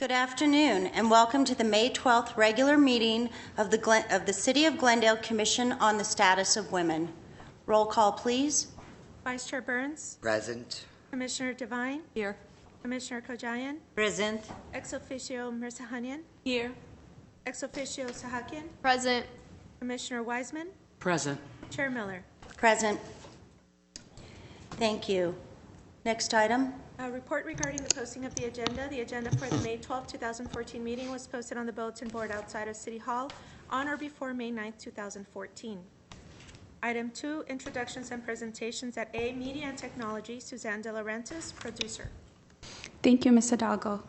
Good afternoon, and welcome to the May 12th regular meeting of the City of Glendale Commission on the Status of Women. Roll call, please. Vice Chair Burns. Present. Commissioner Devine. Here. Commissioner Kojayan. Present. Ex officio Mirsahanian. Here. Ex officio Sahakian. Present. Commissioner Wiseman. Present. Chair Miller. Present. Thank you. Next item. Report regarding the posting of the agenda. The agenda for the May 12, 2014 meeting was posted on the bulletin board outside of City Hall on or before May 9, 2014. Item 2, introductions and presentations at A, Media and Technology. Suzanne De Laurentiis, producer. Thank you, Ms. Hidalgo.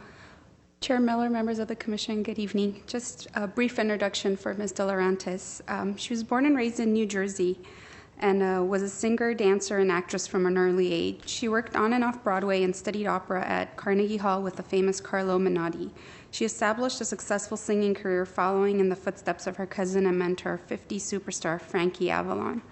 Chair Miller, members of the Commission, good evening. Just a brief introduction for Ms. De Laurentiis. She was born and raised in New Jersey and was a singer, dancer, and actress from an early age. She worked on and off Broadway and studied opera at Carnegie Hall with the famous Carlo Menotti. She established a successful singing career following in the footsteps of her cousin and mentor, 50s superstar Frankie Avalon.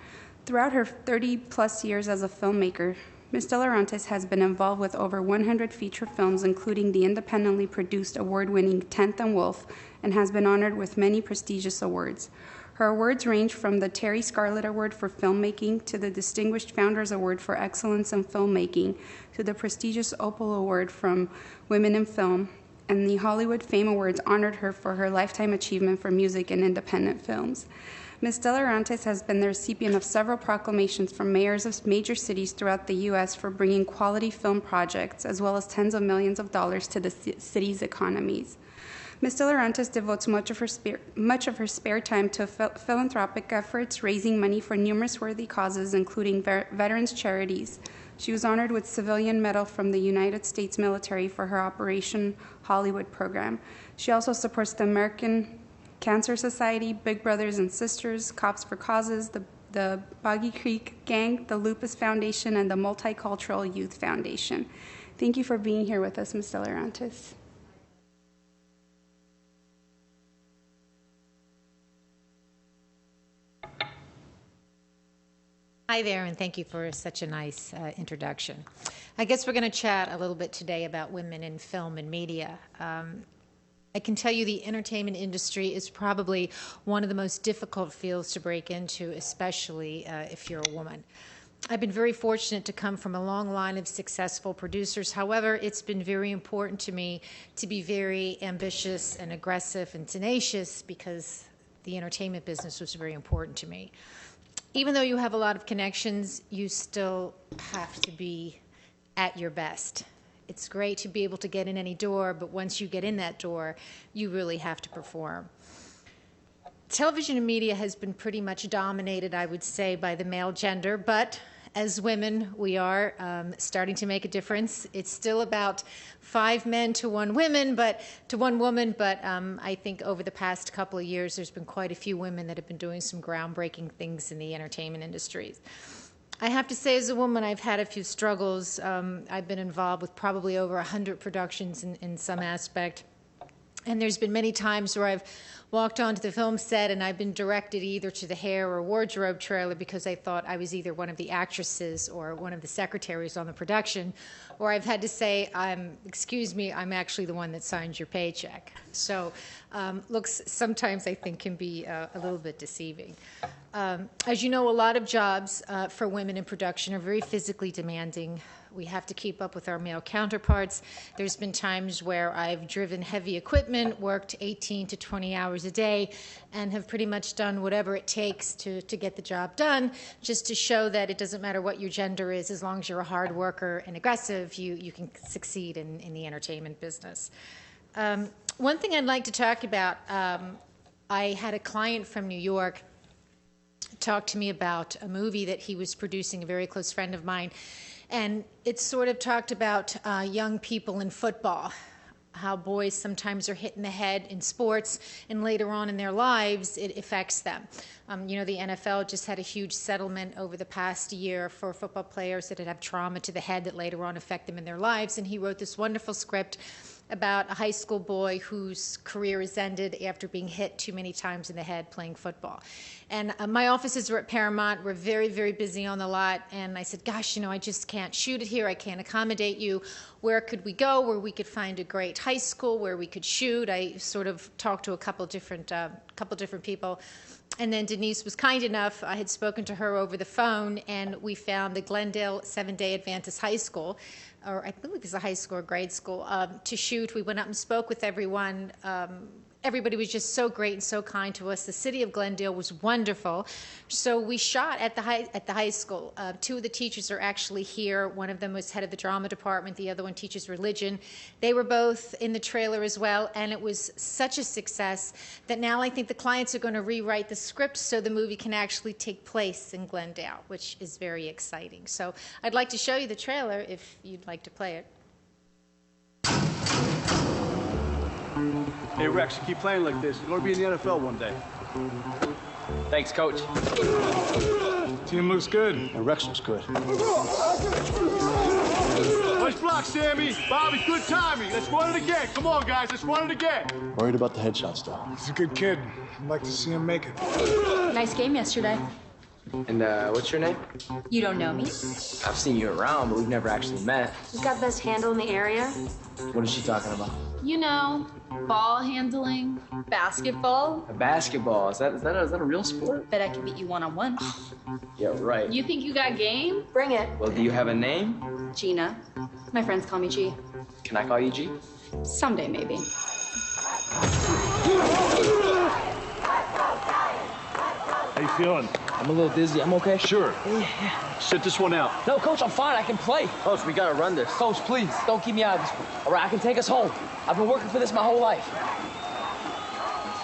Throughout her 30-plus years as a filmmaker, Ms. De Laurentiis has been involved with over 100 feature films, including the independently produced award-winning 10th and Wolf, and has been honored with many prestigious awards. Her awards range from the Terry Scarlett Award for Filmmaking to the Distinguished Founders Award for Excellence in Filmmaking to the prestigious Opal Award from Women in Film, and the Hollywood Fame Awards honored her for her lifetime achievement for music and independent films. Ms. De Laurentiis has been the recipient of several proclamations from mayors of major cities throughout the U.S. for bringing quality film projects, as well as tens of millions of dollars to the city's economies. Ms. De Laurentiis devotes much of her spare time to philanthropic efforts, raising money for numerous worthy causes, including veterans charities. She was honored with Civilian Medal from the United States military for her Operation Hollywood program. She also supports the American Cancer Society, Big Brothers and Sisters, Cops for Causes, the Boggy Creek Gang, the Lupus Foundation, and the Multicultural Youth Foundation. Thank you for being here with us, Ms. De Laurentiis. Hi there, and thank you for such a nice introduction. I guess we're going to chat a little bit today about women in film and media. I can tell you the entertainment industry is probably one of the most difficult fields to break into, especially if you're a woman. I've been very fortunate to come from a long line of successful producers. However, it's been very important to me to be very ambitious and aggressive and tenacious because the entertainment business was very important to me. Even though you have a lot of connections, you still have to be at your best. It's great to be able to get in any door, but once you get in that door, you really have to perform. Television and media has been pretty much dominated, I would say, by the male gender, but as women, we are starting to make a difference. It's still about 5 men to 1 woman, but I think over the past couple of years, there's been quite a few women that have been doing some groundbreaking things in the entertainment industries. I have to say, as a woman, I've had a few struggles. I've been involved with probably over 100 productions in some aspect. And there's been many times where I've walked onto the film set and I've been directed either to the hair or wardrobe trailer because I thought I was either one of the actresses or one of the secretaries on the production, or I've had to say, excuse me, I'm actually the one that signs your paycheck. So looks sometimes I think can be a little bit deceiving. As you know, a lot of jobs for women in production are very physically demanding. We have to keep up with our male counterparts. There's been times where I've driven heavy equipment, worked 18 to 20 hours a day, and have pretty much done whatever it takes to get the job done, just to show that it doesn't matter what your gender is, as long as you're a hard worker and aggressive, you can succeed in the entertainment business. One thing I'd like to talk about, I had a client from New York talk to me about a movie that he was producing, a very close friend of mine, and it sort of talked about young people in football, how boys sometimes are hit in the head in sports, and later on in their lives, it affects them. You know, the NFL just had a huge settlement over the past year for football players that had trauma to the head that later on affect them in their lives, and he wrote this wonderful script about a high school boy whose career has ended after being hit too many times in the head playing football. And my offices were at Paramount. We're very, very busy on the lot. And I said, gosh, you know, I just can't shoot it here. I can't accommodate you. Where could we go where we could find a great high school where we could shoot? I sort of talked to a couple different people. And then Denise was kind enough, I had spoken to her over the phone, and we found the Glendale Seventh-day Adventist High School, or I believe it's a high school or grade school, to shoot. We went out and spoke with everyone. Everybody was just so great and so kind to us. The city of Glendale was wonderful. So we shot at the high school. Two of the teachers are actually here. One of them was head of the drama department. The other one teaches religion. They were both in the trailer as well, and it was such a success that now I think the clients are going to rewrite the script so the movie can actually take place in Glendale, which is very exciting. So I'd like to show you the trailer if you'd like to play it. Hey, Rex, you keep playing like this, you're going to be in the NFL one day. Thanks, Coach. Team looks good. And Rex looks good. Nice block, Sammy. Bobby, good timing. Let's run it again. Come on, guys, let's run it again. Worried about the headshots, though. He's a good kid. I'd like to see him make it. Nice game yesterday. And what's your name? You don't know me? I've seen you around, but we've never actually met. He's got the best handle in the area. What is she talking about? You know, ball handling, basketball. A basketball. Is that a real sport? Bet I can beat you one-on-one. Yeah, right. You think you got game? Bring it. Well, do you have a name? Gina. My friends call me G. Can I call you G? Someday, maybe. How you feeling? I'm a little dizzy. I'm okay? Sure. Yeah. Sit this one out. No, Coach, I'm fine. I can play. Coach, we gotta run this. Coach, please, don't keep me out of this. All right, I can take us home. I've been working for this my whole life.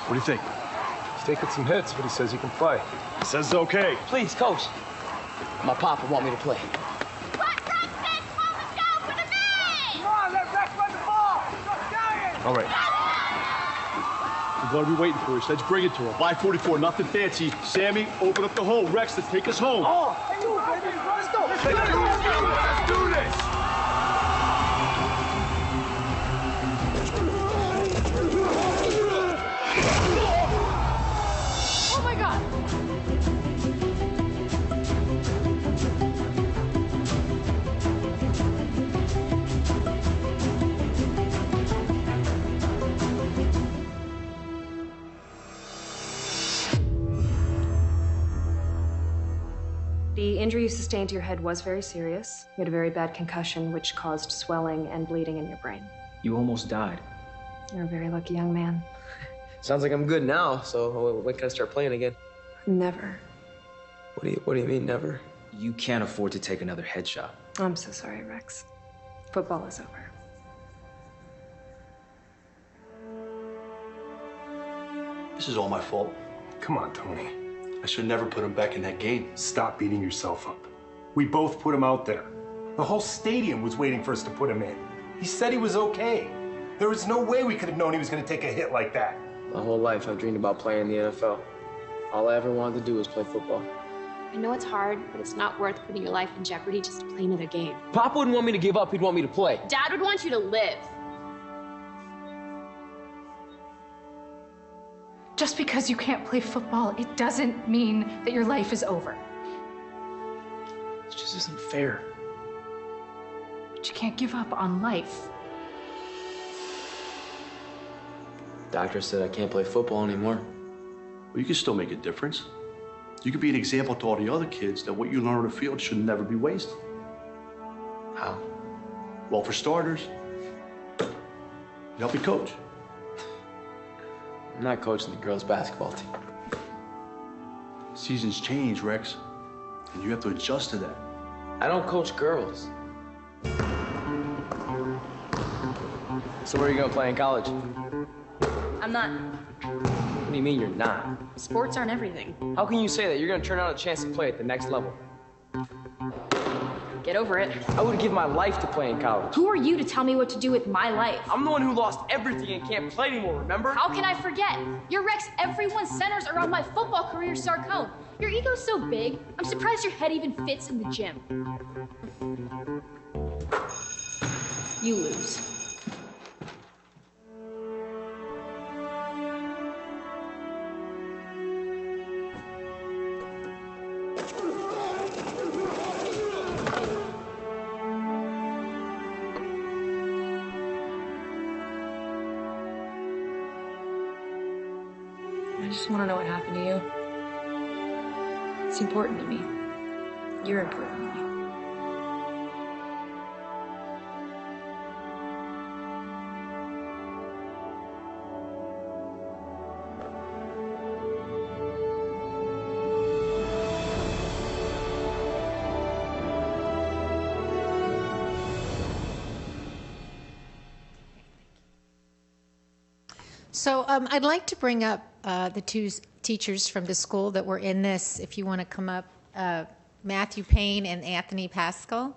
What do you think? He's taking some hits, but he says he can play. He says it's okay. Please, Coach. My papa want me to play. All right. We're going to be waiting for you, so let's bring it to him. Y44, nothing fancy. Sammy, open up the hole. Rex, let's take us home. Oh, let's do it, baby. Let's go. Let's do this. Oh my God! The injury you sustained to your head was very serious. You had a very bad concussion, which caused swelling and bleeding in your brain. You almost died. You're a very lucky young man. Sounds like I'm good now, so when can I start playing again? Never. What do you mean, never? You can't afford to take another headshot. I'm so sorry, Rex. Football is over. This is all my fault. Come on, Tony. I should never put him back in that game. Stop beating yourself up. We both put him out there. The whole stadium was waiting for us to put him in. He said he was okay. There was no way we could have known he was going to take a hit like that. My whole life, I've dreamed about playing in the NFL. All I ever wanted to do was play football. I know it's hard, but it's not worth putting your life in jeopardy just to play another game. Pop wouldn't want me to give up. He'd want me to play. Dad would want you to live. Just because you can't play football, it doesn't mean that your life is over. It just isn't fair. But you can't give up on life. Doctor said I can't play football anymore. Well, you can still make a difference. You could be an example to all the other kids that what you learn on the field should never be wasted. How? Well, for starters, you help me coach. I'm not coaching the girls' basketball team. Seasons change, Rex, and you have to adjust to that. I don't coach girls. So where are you gonna play in college? I'm not. What do you mean you're not? Sports aren't everything. How can you say that? You're gonna turn out a chance to play at the next level. Get over it. I would give my life to play in college. Who are you to tell me what to do with my life? I'm the one who lost everything and can't play anymore, remember? How can I forget? You're Rex. Everyone centers around my football career, Sarcone. Your ego's so big, I'm surprised your head even fits in the gym. You lose. I just want to know what happened to you. It's important to me. You're important to me. So I'd like to bring up the two teachers from the school that were in this, if you want to come up, Matthew Payne and Anthony Pascal.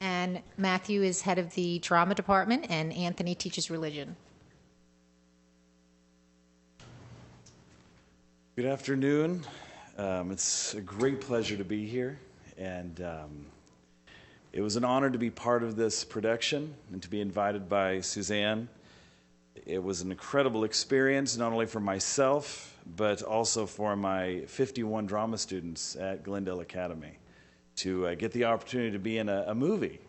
And Matthew is head of the drama department, and Anthony teaches religion. Good afternoon. It's a great pleasure to be here, and it was an honor to be part of this production and to be invited by Suzanne. It was an incredible experience, not only for myself, but also for my 51 drama students at Glendale Academy, to get the opportunity to be in a movie.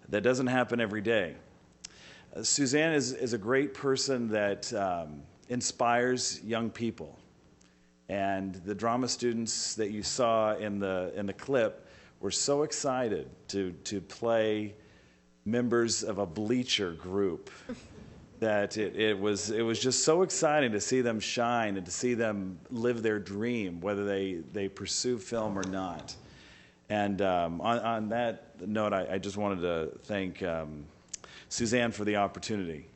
That doesn't happen every day. Suzanne is a great person that inspires young people. And the drama students that you saw in the clip were so excited to play members of a bleacher group that it was just so exciting to see them shine and to see them live their dream, whether they pursue film or not. And on that note, I just wanted to thank Suzanne for the opportunity.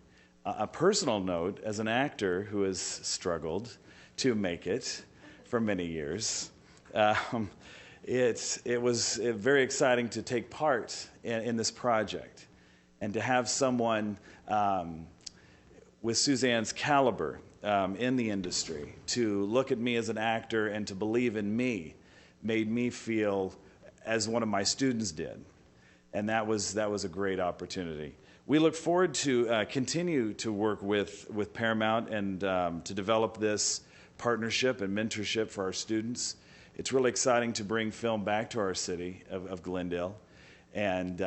A personal note, as an actor who has struggled to make it for many years, it was very exciting to take part in this project and to have someone with Suzanne's caliber in the industry to look at me as an actor and to believe in me made me feel as one of my students did. And that was a great opportunity. We look forward to continue to work with Paramount and to develop this partnership and mentorship for our students. It's really exciting to bring film back to our city of Glendale. And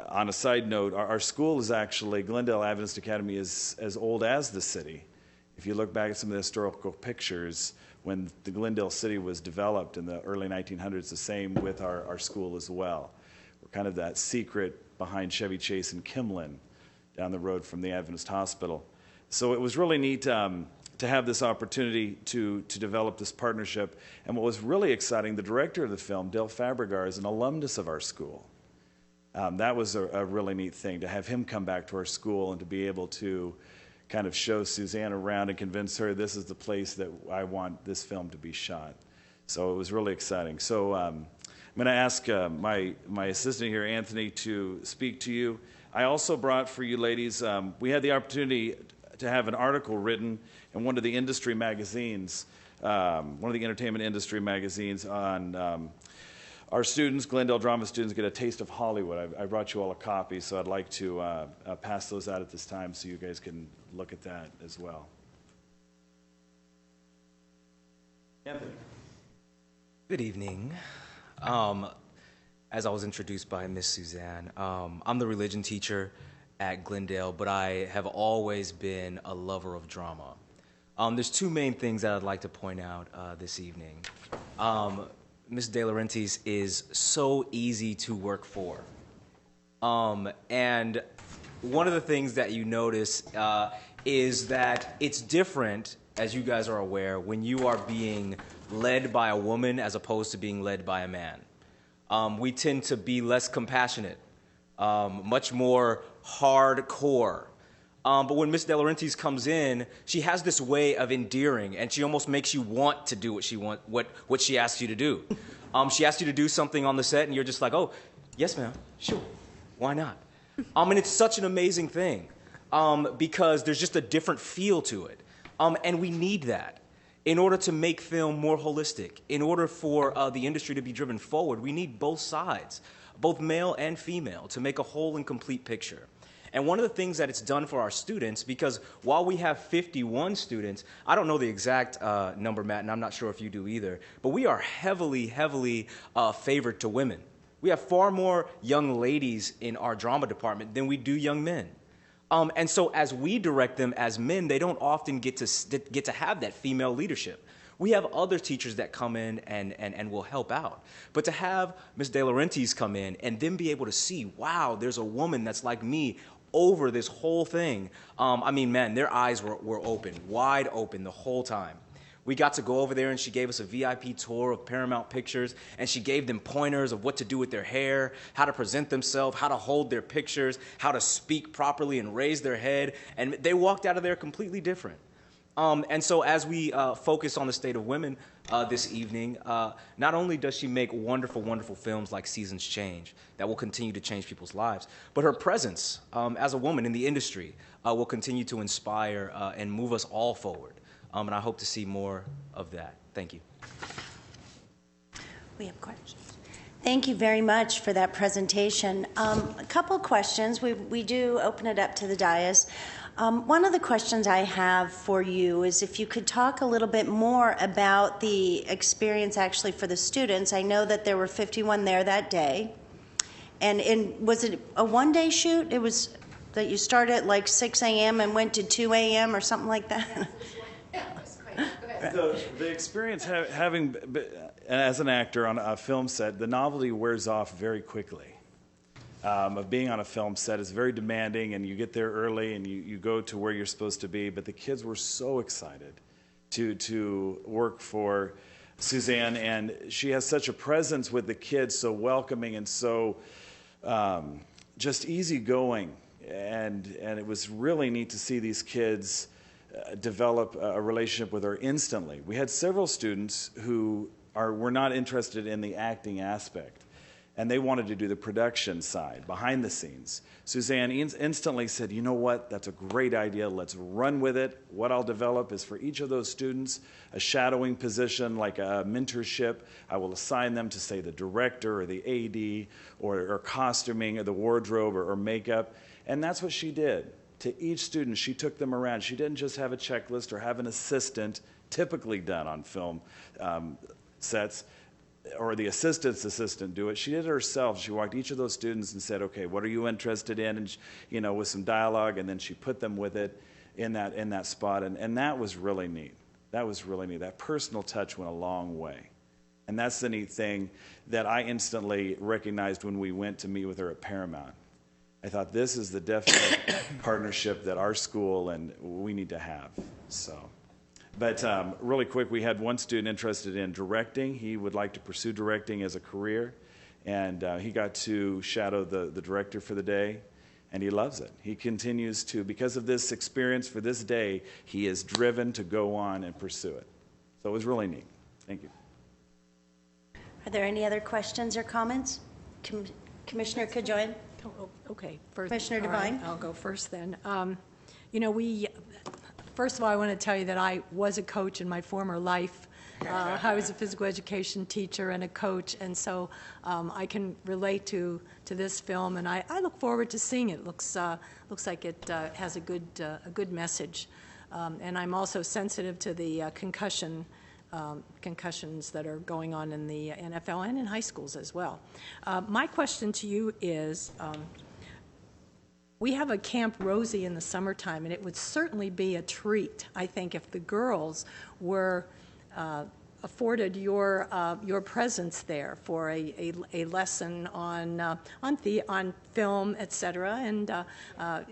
on a side note, our school is actually, Glendale Adventist Academy is as old as the city. If you look back at some of the historical pictures, when the Glendale city was developed in the early 1900s, the same with our school as well. We're kind of that secret behind Chevy Chase and Kimlin down the road from the Adventist Hospital. So it was really neat to have this opportunity to develop this partnership. And what was really exciting, the director of the film, Del Fabregar, is an alumnus of our school. That was a really neat thing, to have him come back to our school and to be able to kind of show Suzanne around and convince her this is the place that I want this film to be shot. So it was really exciting. So I'm going to ask my assistant here, Anthony, to speak to you. I also brought for you ladies, we had the opportunity to have an article written in one of the industry magazines, one of the entertainment industry magazines on our students, Glendale drama students, get a taste of Hollywood. I brought you all a copy, so I'd like to pass those out at this time so you guys can look at that as well. Anthony. Good evening. As I was introduced by Miss Suzanne, I'm the religion teacher at Glendale, but I have always been a lover of drama. There's two main things that I'd like to point out this evening. Ms. De Laurentiis is so easy to work for. And one of the things that you notice is that it's different, as you guys are aware, when you are being led by a woman as opposed to being led by a man. We tend to be less compassionate, much more hardcore. But when Ms. De Laurentiis comes in, she has this way of endearing, and she almost makes you want to do what she asks you to do. She asks you to do something on the set, and you're just like, oh, yes, ma'am, sure, why not? And it's such an amazing thing because there's just a different feel to it. And we need that. In order to make film more holistic, in order for the industry to be driven forward, we need both sides, both male and female, to make a whole and complete picture. And one of the things that it's done for our students, because while we have 51 students, I don't know the exact number, Matt, and I'm not sure if you do either, but we are heavily, heavily favored to women. We have far more young ladies in our drama department than we do young men. And so as we direct them as men, they don't often get to have that female leadership. We have other teachers that come in and will help out. But to have Ms. De Laurentiis come in and then be able to see, wow, there's a woman that's like me over this whole thing. I mean, man, their eyes were open, wide open the whole time. We got to go over there and she gave us a VIP tour of Paramount Pictures, and she gave them pointers of what to do with their hair, how to present themselves, how to hold their pictures, how to speak properly and raise their head, and they walked out of there completely different. And so as we focus on the state of women this evening, not only does she make wonderful, wonderful films like Seasons Change that will continue to change people's lives, but her presence as a woman in the industry will continue to inspire and move us all forward. And I hope to see more of that. Thank you. We have questions. Thank you very much for that presentation. A couple questions. We do open it up to the dais. One of the questions I have for you is if you could talk a little bit more about the experience actually for the students. I know that there were 51 there that day. And was it a one-day shoot? It was that you started at like 6 a.m. and went to 2 a.m. or something like that? The experience having, as an actor on a film set, the novelty wears off very quickly. Of being on a film set is very demanding, and you get there early and you go to where you're supposed to be. But the kids were so excited to work for Suzanne, and she has such a presence with the kids, so welcoming and so just easygoing. And it was really neat to see these kids develop a relationship with her instantly. We had several students who were not interested in the acting aspect, and they wanted to do the production side, behind the scenes. Suzanne instantly said, you know what, that's a great idea, let's run with it. What I'll develop is for each of those students a shadowing position, like a mentorship. I will assign them to, say, the director or the AD or costuming or the wardrobe or makeup, and that's what she did. To each student, she took them around. She didn't just have a checklist or have an assistant, typically done on film sets, or the assistant's assistant do it. She did it herself. She walked each of those students and said, okay, what are you interested in? And, you know, with some dialogue, and then she put them with it in that spot. And that was really neat. That was really neat. That personal touch went a long way. And that's the neat thing that I instantly recognized when we went to meet with her at Paramount. I thought this is the definite partnership that our school and we need to have. So, but really quick, we had one student interested in directing. He would like to pursue directing as a career, and he got to shadow the director for the day, and he loves it. He continues to, because of this experience for this day, he is driven to go on and pursue it. So it was really neat. Thank you. Are there any other questions or comments? Commissioner Cajoy? Oh, okay. First, Commissioner Devine? I'll go first then. You know, first of all, I want to tell you that I was a coach in my former life. I was a physical education teacher and a coach, and so I can relate to this film, and I look forward to seeing it. Looks like it has a good message, and I'm also sensitive to the concussions that are going on in the NFL and in high schools as well. My question to you is, we have a Camp Rosie in the summertime, and it would certainly be a treat, I think, if the girls were afforded your presence there for a lesson on film, etc. And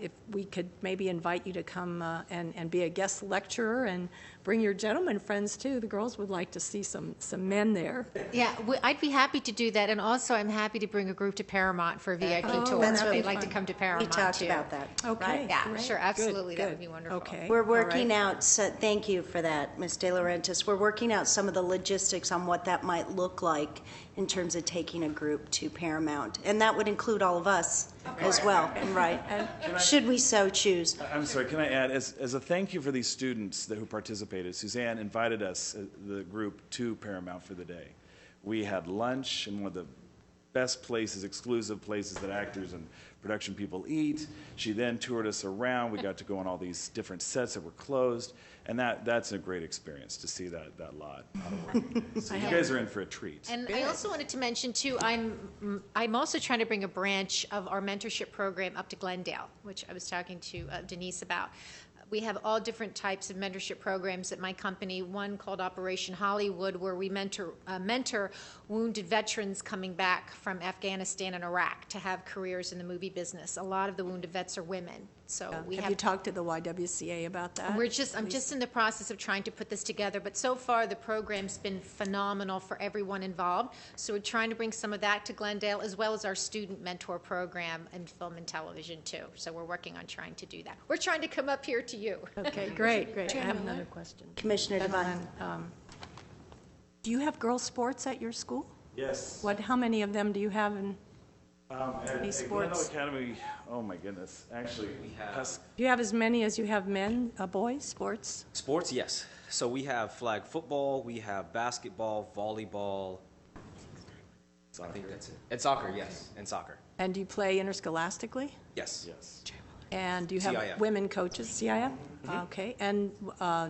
if we could maybe invite you to come and be a guest lecturer and bring your gentleman friends too. The girls would like to see some men there. Yeah, I'd be happy to do that, and also I'm happy to bring a group to Paramount for a VIP tour. That's If really they'd like to come to Paramount We talked too. about that. Okay, Right? Yeah, great. sure, absolutely. Good, That would be wonderful. Okay. We're working All right. out, thank you for that, Ms. De Laurentiis. We're working out some of the logistics on what that might look like in terms of taking a group to Paramount. And that would include all of us as well, right? Should we so choose. I'm sorry, can I add, as a thank you for these students who participated, Suzanne invited us, the group, to Paramount for the day. We had lunch in one of the best places, exclusive places that actors and production people eat. She then toured us around. We got to go on all these different sets that were closed, and that's a great experience to see that lot out of work. So you guys are in for a treat. And I also wanted to mention too, I'm also trying to bring a branch of our mentorship program up to Glendale, which I was talking to Denise about. We have all different types of mentorship programs at my company, one called Operation Hollywood, where we mentor wounded veterans coming back from Afghanistan and Iraq to have careers in the movie business. A lot of the wounded vets are women. So we have you talked to the YWCA about that? I'm just in the process of trying to put this together, but so far the program's been phenomenal for everyone involved. So we're trying to bring some of that to Glendale, as well as our student mentor program in film and television too. So we're working on trying to do that. We're trying to come up here to you. Okay, great. I have another question. Commissioner Devine. Do you have girls' sports at your school? Yes. How many of them do you have in at sports? Glendale Academy, oh my goodness. Actually, we have. Do you have as many as you have men, boys, sports? Sports, yes. So we have flag football, we have basketball, volleyball. I think that's it. And soccer, yes, and soccer. And do you play interscholastically? Yes. Yes. And do you have CIF. women coaches, CIF? Okay. And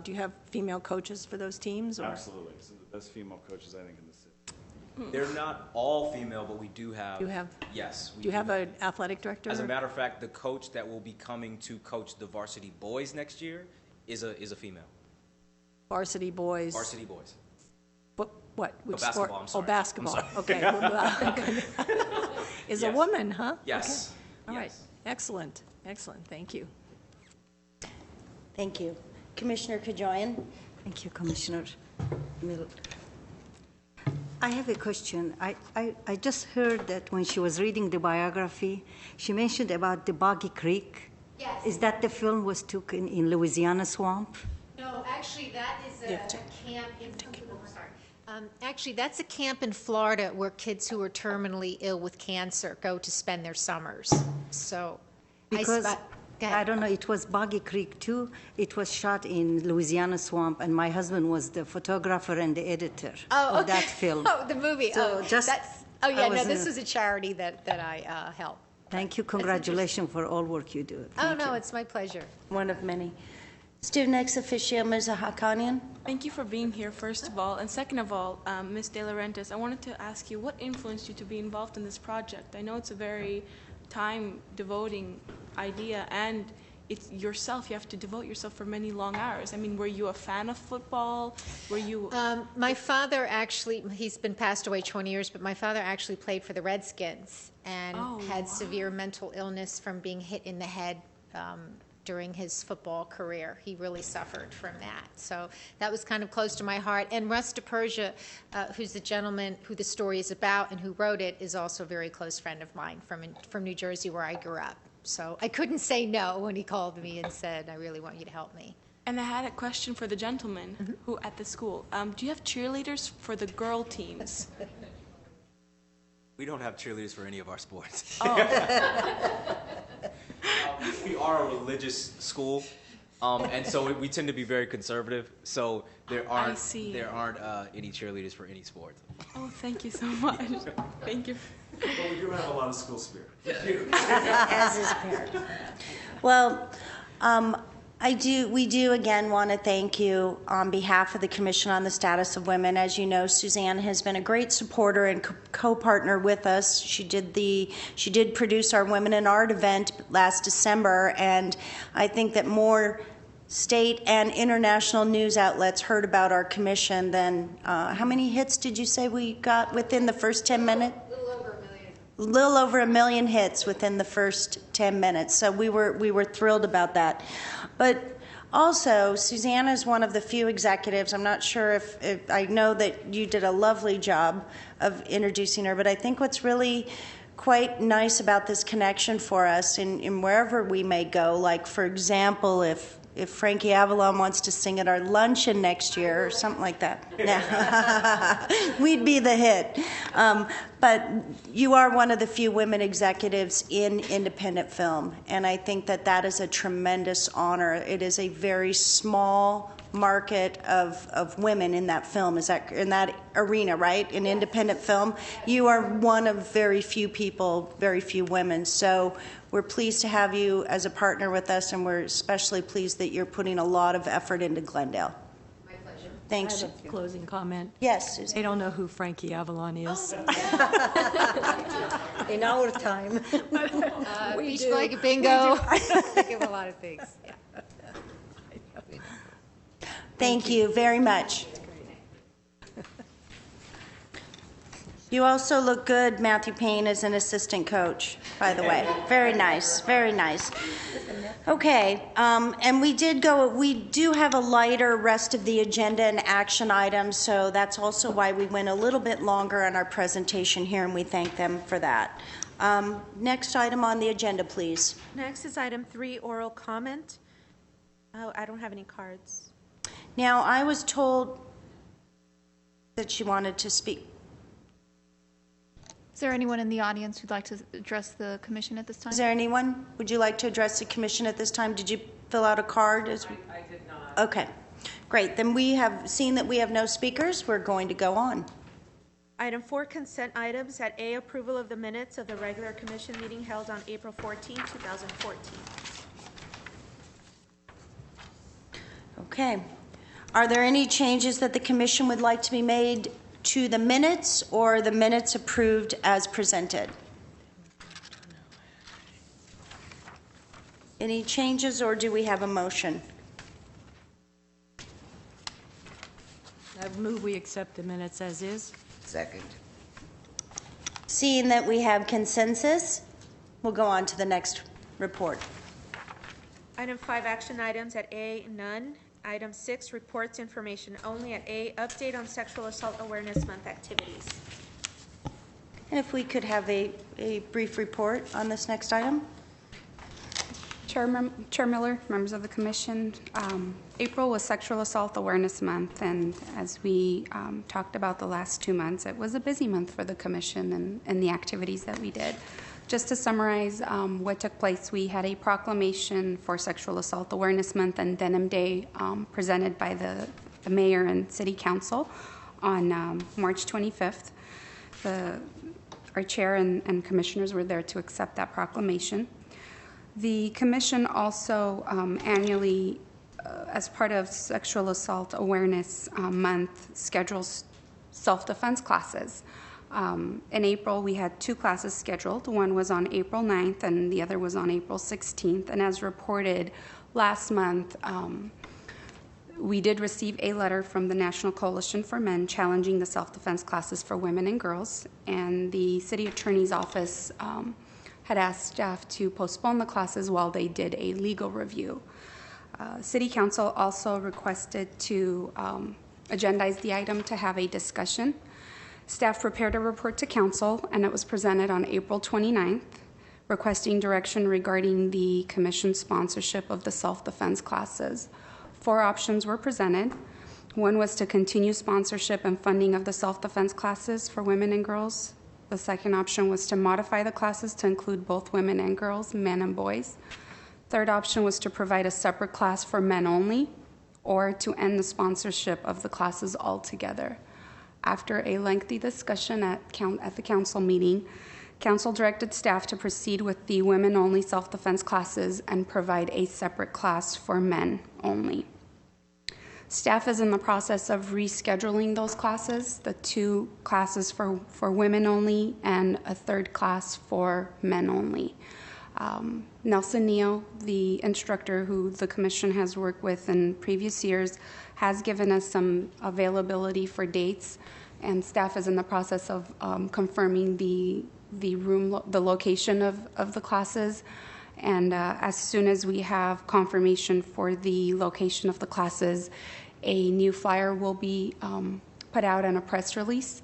do you have female coaches for those teams? Or? Absolutely. Some of the best female coaches, I think, in the city. They're not all female, but we do have. You have? Yes. Do you have an athletic director? As a matter of fact, the coach that will be coming to coach the varsity boys next year is a female. Varsity boys? Varsity boys. What? Which basketball, sport? I'm sorry. Basketball. I'm sorry. Okay. Is Yes. a woman, huh? Yes. Okay. All right. Yes. Excellent. Excellent. Thank you. Thank you. Commissioner Kajoyan. Thank you, Commissioner Mill. I have a question. I just heard that when she was reading the biography, she mentioned about the Boggy Creek. Yes. Is that the film was took in Louisiana swamp? No, actually, that is a camp in. Actually, that's a camp in Florida where kids who are terminally ill with cancer go to spend their summers. So, Because I don't know, it was Boggy Creek too. It was shot in Louisiana swamp, and my husband was the photographer and the editor of that film. Oh, the movie. So This was a charity that I help. Thank you. Congratulations for all work you do. Thank you. It's my pleasure. One of many. Student ex officio, Ms. Hakanian. Thank you for being here, first of all. And second of all, Ms. De Laurentiis, I wanted to ask you, what influenced you to be involved in this project? I know it's a very time-devoting idea, and it's yourself, you have to devote yourself for many long hours. I mean, were you a fan of football? Were you... My father actually, he's been passed away 20 years, but my father actually played for the Redskins and had severe mental illness from being hit in the head during his football career. He really suffered from that. So that was kind of close to my heart. And Russ DePersia, who's the gentleman who the story is about and who wrote it, is also a very close friend of mine from New Jersey, where I grew up. So I couldn't say no when he called me and said, I really want you to help me. And I had a question for the gentleman who at the school. Do you have cheerleaders for the girl teams? We don't have cheerleaders for any of our sports. Oh. We are a religious school, and so we tend to be very conservative. So there aren't any cheerleaders for any sports. Oh, thank you so much. Thank you. But we do have a lot of school spirit. As his parent. Well, we do again want to thank you on behalf of the Commission on the Status of Women. As you know, Suzanne has been a great supporter and co-partner with us. She did produce our Women in Art event last December, and I think that more state and international news outlets heard about our commission than how many hits did you say we got within the first 10 minutes? A little over 1 million hits within the first 10 minutes. So we were thrilled about that. But also, Susanna is one of the few executives. I'm not sure if I know that you did a lovely job of introducing her, but I think what's really quite nice about this connection for us in wherever we may go, like, for example, if Frankie Avalon wants to sing at our luncheon next year or something like that, we'd be the hit. But you are one of the few women executives in independent film, and I think that is a tremendous honor. It is a very small market of women in that film, is that in that arena, right? In independent film, you are one of very few people, very few women. So we're pleased to have you as a partner with us, and we're especially pleased that you're putting a lot of effort into Glendale. My pleasure. Thanks. I have a closing comment. Yes, Susan. They don't know who Frankie Avalon is. In our time. We beach do. blanket bingo. Think of a lot of things. Thank you very much. You also look good, Matthew Payne, as an assistant coach, by the way. Very nice, very nice. Okay, and we do have a lighter rest of the agenda and action items, so that's also why we went a little bit longer on our presentation here, and we thank them for that. Next item on the agenda, please. Next is item 3, oral comment. Oh, I don't have any cards. Now, I was told that she wanted to speak. Is there anyone in the audience who'd like to address the commission at this time? Is there anyone? Would you like to address the commission at this time? Did you fill out a card? I did not. Okay, great. Then we have seen that we have no speakers. We're going to go on. Item 4, consent items. At A, approval of the minutes of the regular commission meeting held on April 14, 2014. Okay. Are there any changes that the commission would like to be made to the minutes, or the minutes approved as presented? Any changes, or do we have a motion? I move we accept the minutes as is. Second. Seeing that we have consensus, we'll go on to the next report. Item 5, action items. At A, none. Item 6, reports information only. At A, update on Sexual Assault Awareness Month activities. And if we could have a brief report on this next item. Chair Miller, members of the commission, April was Sexual Assault Awareness Month, and as we talked about the last 2 months, it was a busy month for the commission and the activities that we did. Just to summarize what took place, we had a proclamation for Sexual Assault Awareness Month and Denim Day presented by the mayor and city council on March 25th. Our chair and commissioners were there to accept that proclamation. The commission also annually, as part of Sexual Assault Awareness Month, schedules self-defense classes. In April, we had 2 classes scheduled. One was on April 9th and the other was on April 16th. And as reported last month, we did receive a letter from the National Coalition for Men challenging the self-defense classes for women and girls. And the city attorney's office had asked staff to postpone the classes while they did a legal review. City Council also requested to agendize the item to have a discussion. Staff prepared a report to Council, and it was presented on April 29th, requesting direction regarding the Commission sponsorship of the self-defense classes. 4 options were presented. One was to continue sponsorship and funding of the self-defense classes for women and girls. The second option was to modify the classes to include both women and girls, men and boys. Third option was to provide a separate class for men only, or to end the sponsorship of the classes altogether. After a lengthy discussion at the council meeting, council directed staff to proceed with the women-only self-defense classes and provide a separate class for men only. Staff is in the process of rescheduling those classes, the 2 classes for women only and a 3rd class for men only. Nelson Neo, the instructor who the commission has worked with in previous years, has given us some availability for dates, and staff is in the process of confirming the location of the classes. And as soon as we have confirmation for the location of the classes, a new flyer will be put out in a press release.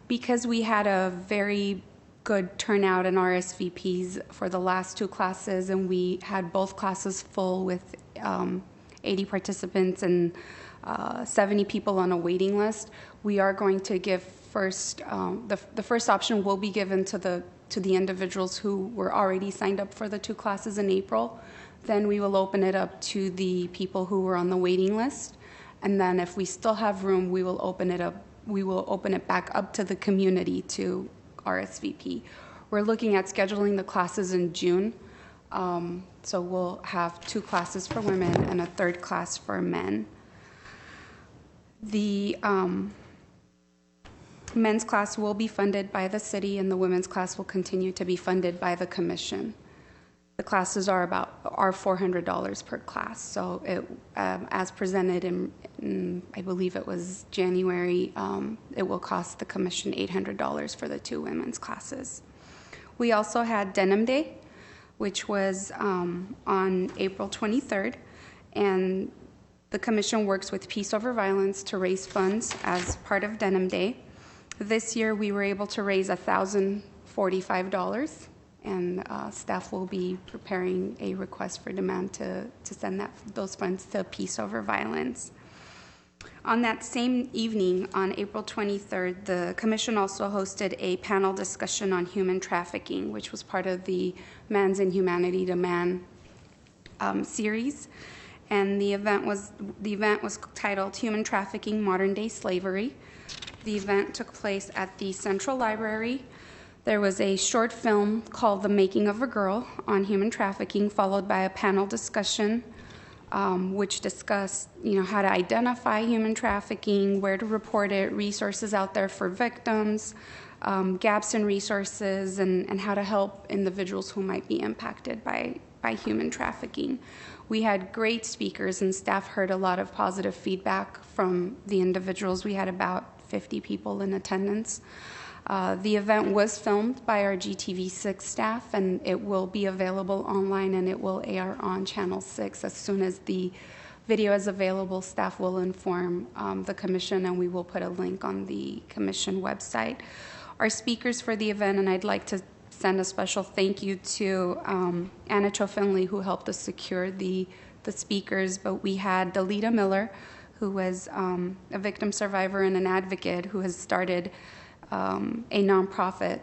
Because we had a very good turnout in RSVPs for the last 2 classes, and we had both classes full with 80 participants and 70 people on a waiting list, we are going to give the first option will be given to the individuals who were already signed up for the 2 classes in April. Then we will open it up to the people who were on the waiting list. And then if we still have room, we will open it up. We will open it back up to the community to RSVP. We're looking at scheduling the classes in June. So we'll have 2 classes for women and a 3rd class for men. The men's class will be funded by the city, and the women's class will continue to be funded by the commission. The classes are $400 per class. So it, as presented in, I believe it was January, it will cost the commission $800 for the 2 women's classes. We also had Denim Day, which was on April 23rd, and the commission works with Peace Over Violence to raise funds as part of Denim Day. This year we were able to raise $1,045, and staff will be preparing a request for demand to send those funds to Peace Over Violence. On that same evening, on April 23rd, the commission also hosted a panel discussion on human trafficking, which was part of the Man's Inhumanity to Man series. And the event was titled Human Trafficking, Modern Day Slavery. The event took place at the Central Library. There was a short film called The Making of a Girl on human trafficking, followed by a panel discussion which discussed, how to identify human trafficking, where to report it, resources out there for victims, gaps in resources, and how to help individuals who might be impacted by human trafficking. We had great speakers, and staff heard a lot of positive feedback from the individuals. We had about 50 people in attendance. The event was filmed by our GTV6 staff, and it will be available online, and it will air on Channel 6. As soon as the video is available, staff will inform the commission, and we will put a link on the commission website. Our speakers for the event, and I'd like to send a special thank you to Anna Cho Finley, who helped us secure the speakers, but we had Delita Miller, who was a victim survivor and an advocate who has started a nonprofit.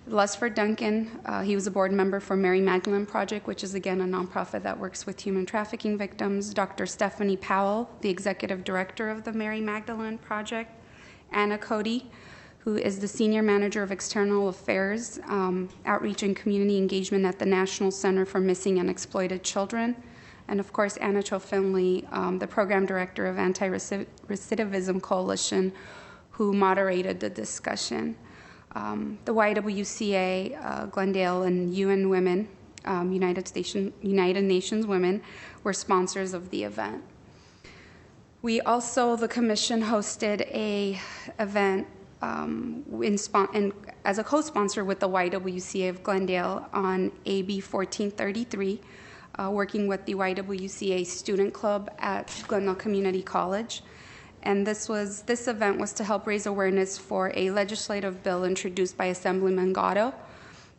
Lusford Duncan, he was a board member for Mary Magdalene Project, which is again a nonprofit that works with human trafficking victims. Dr. Stephanie Powell, the executive director of the Mary Magdalene Project. Anna Cody, who is the senior manager of external affairs, outreach and community engagement at the National Center for Missing and Exploited Children. And of course, Anna Cho Finley, the program director of Anti-Recidivism Coalition, who moderated the discussion. The YWCA, Glendale, and UN Women, United Nations Women, were sponsors of the event. We also, the commission, hosted a event as a co-sponsor with the YWCA of Glendale on AB 1433, working with the YWCA Student Club at Glendale Community College. And this event was to help raise awareness for a legislative bill introduced by Assemblyman Gatto,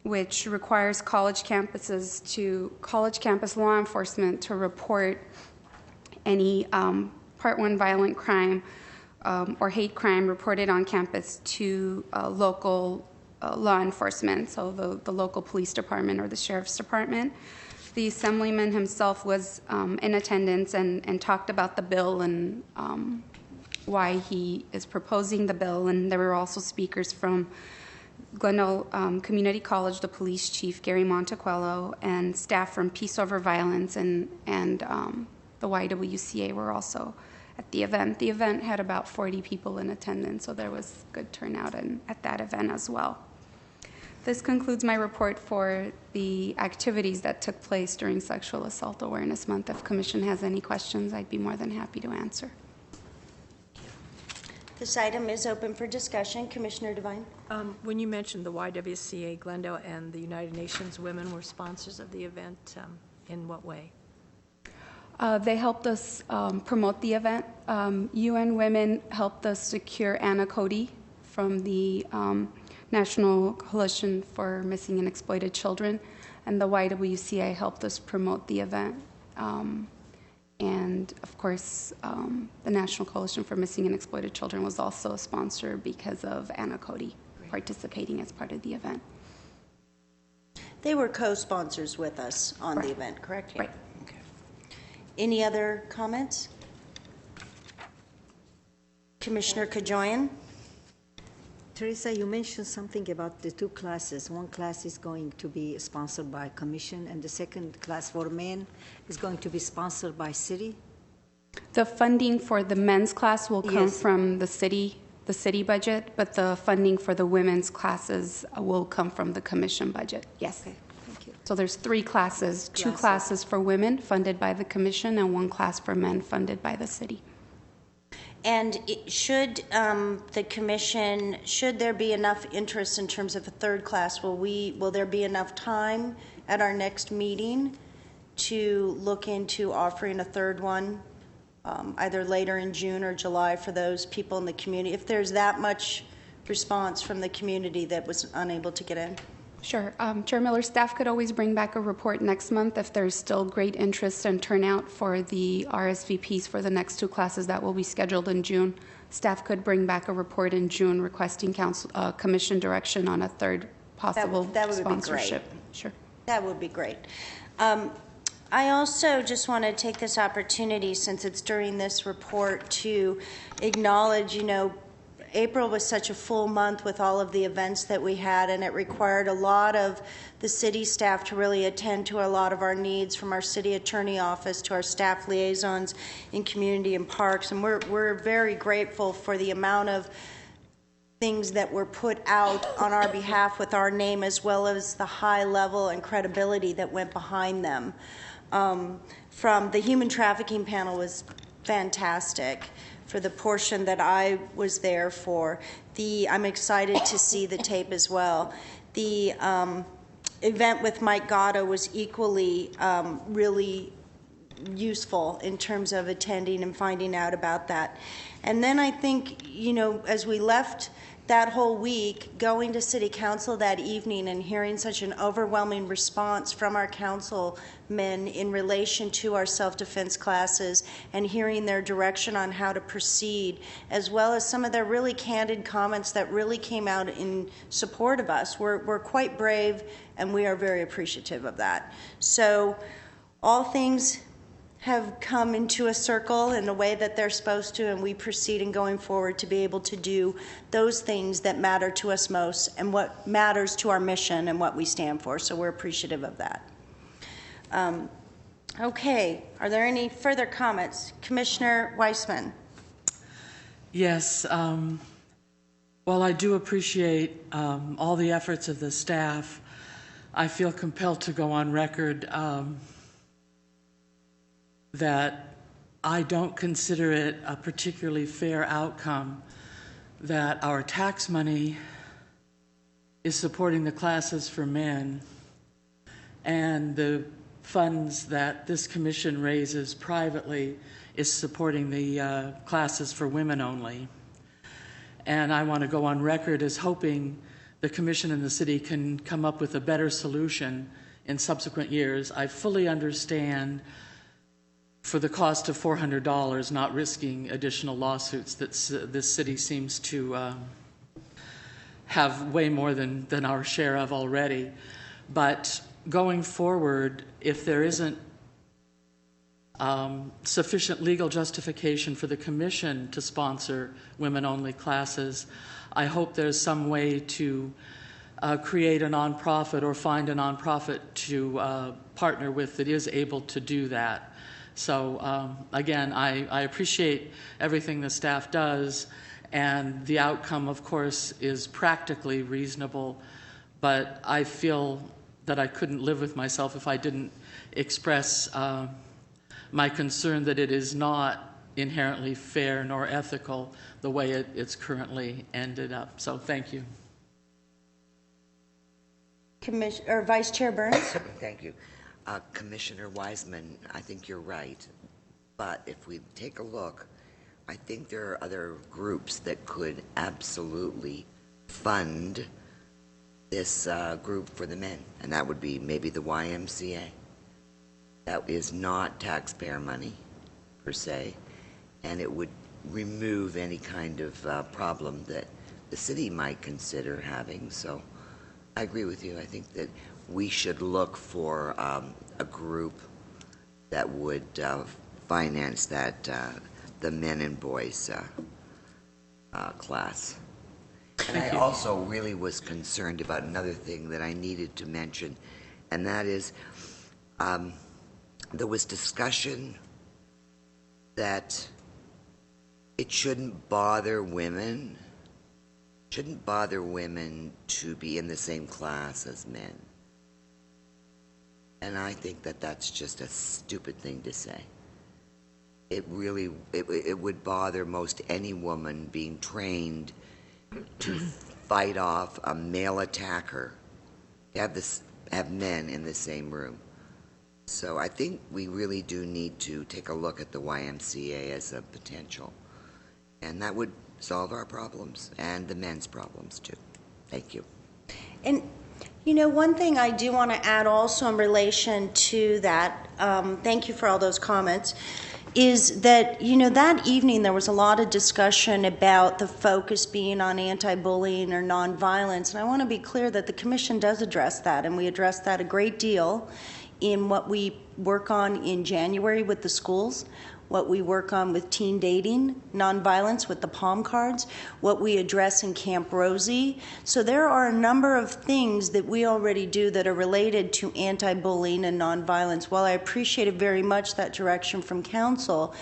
which requires college campus law enforcement to report any Part 1 violent crime or hate crime reported on campus to local law enforcement, so the local police department or the sheriff's department. The assemblyman himself was in attendance and talked about the bill and why he is proposing the bill. And there were also speakers from Glendale Community College, the police chief, Gary Montequello, and staff from Peace Over Violence and the YWCA were also at the event. The event had about 40 people in attendance, so there was good turnout at that event as well. This concludes my report for the activities that took place during Sexual Assault Awareness Month. If Commission has any questions, I'd be more than happy to answer. This item is open for discussion. Commissioner Devine? When you mentioned the YWCA Glendale and the United Nations Women were sponsors of the event, in what way? They helped us promote the event. UN Women helped us secure Anna Cody from the National Coalition for Missing and Exploited Children, and the YWCA helped us promote the event. And of course, the National Coalition for Missing and Exploited Children was also a sponsor because of Anna Cody participating as part of the event. They were co-sponsors with us on the event, correct? Right. Okay. Any other comments? Commissioner Kajoyan? Teresa, you mentioned something about the two classes. One class is going to be sponsored by commission, and the second class for men is going to be sponsored by city? The funding for the men's class will come Yes. from the city budget, but the funding for the women's classes will come from the commission budget. Yes. Okay, thank you. So there's 3 classes, 2 classes for women funded by the commission and 1 class for men funded by the city. And should the commission, should there be enough interest in terms of a third class, will there be enough time at our next meeting to look into offering a third one, either later in June or July for those people in the community, if there's that much response from the community that was unable to get in? Sure. Chair Miller, staff could always bring back a report next month if there's still great interest and turnout for the RSVPs for the next 2 classes that will be scheduled in June. Staff could bring back a report in June requesting commission direction on a third possible that would sponsorship. Be great. Sure. That would be great. I also just want to take this opportunity, since it's during this report, to acknowledge, April was such a full month with all of the events that we had, and it required a lot of the city staff to really attend to a lot of our needs, from our city attorney office to our staff liaisons in community and parks. And we're very grateful for the amount of things that were put out on our behalf with our name, as well as the high level and credibility that went behind them. From the human trafficking panel was fantastic. For the portion that I was there for, I'm excited to see the tape as well. The event with Mike Gatto was equally really useful in terms of attending and finding out about that. And then I think, as we left that whole week, going to City Council that evening and hearing such an overwhelming response from our councilmen in relation to our self-defense classes, and hearing their direction on how to proceed, as well as some of their really candid comments that really came out in support of us. We're quite brave, and we are very appreciative of that. So all things have come into a circle in a way that they're supposed to, and we proceed in going forward to be able to do those things that matter to us most and what matters to our mission and what we stand for. So we're appreciative of that. Okay, are there any further comments? Commissioner Weissman. Yes, while I do appreciate all the efforts of the staff, I feel compelled to go on record that I don't consider it a particularly fair outcome that our tax money is supporting the classes for men, and the funds that this commission raises privately is supporting the classes for women only. And I want to go on record as hoping the commission and the city can come up with a better solution in subsequent years. I fully understand, for the cost of $400, not risking additional lawsuits that this city seems to have way more than our share of already. But going forward, if there isn't sufficient legal justification for the commission to sponsor women-only classes, I hope there's some way to create a nonprofit or find a nonprofit to partner with that is able to do that. So again, I appreciate everything the staff does, and the outcome, of course, is practically reasonable, but I feel that I couldn't live with myself if I didn't express my concern that it is not inherently fair nor ethical the way it's currently ended up. So thank you. Vice Chair Burns. Thank you. Commissioner Wiseman, I think you're right. But if we take a look, I think there are other groups that could absolutely fund this group for the men, and that would be maybe the YMCA. That is not taxpayer money, per se, and it would remove any kind of problem that the city might consider having. So I agree with you. I think that we should look for a group that would finance that, the men and boys class. And I also really was concerned about another thing that I needed to mention, and that is there was discussion that it shouldn't bother women to be in the same class as men. And I think that that's just a stupid thing to say. It really, it would bother most any woman being trained to fight off a male attacker, have men in the same room. So I think we really do need to take a look at the YMCA as a potential. And that would solve our problems and the men's problems too. Thank you. And you know, one thing I do want to add also in relation to that, thank you for all those comments, is that, you know, that evening there was a lot of discussion about the focus being on anti-bullying or nonviolence, and I want to be clear that the Commission does address that, and we address that a great deal in what we work on in January with the schools, what we work on with teen dating, nonviolence with the palm cards, what we address in Camp Rosie. So there are a number of things that we already do that are related to anti-bullying and nonviolence. While I appreciated very much that direction from Council,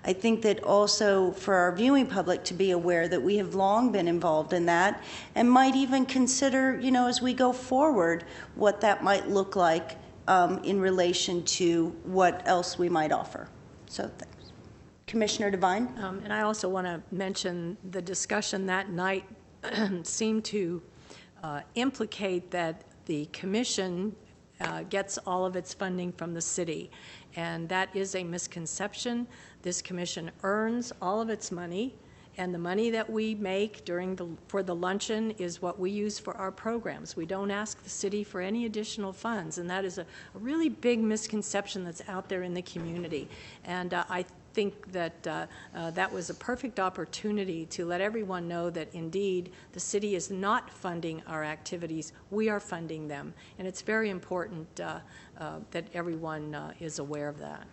I think that also for our viewing public to be aware that we have long been involved in that and might even consider, you know, as we go forward, what that might look like in relation to what else we might offer. So thanks. Commissioner Devine? And I also want to mention the discussion that night seemed to implicate that the Commission gets all of its funding from the city. And that is a misconception. This Commission earns all of its money, and the money that we make for the luncheon is what we use for our programs. We don't ask the city for any additional funds, and that is a really big misconception that's out there in the community. And I think that that was a perfect opportunity to let everyone know that indeed the city is not funding our activities, we are funding them. And it's very important that everyone is aware of that.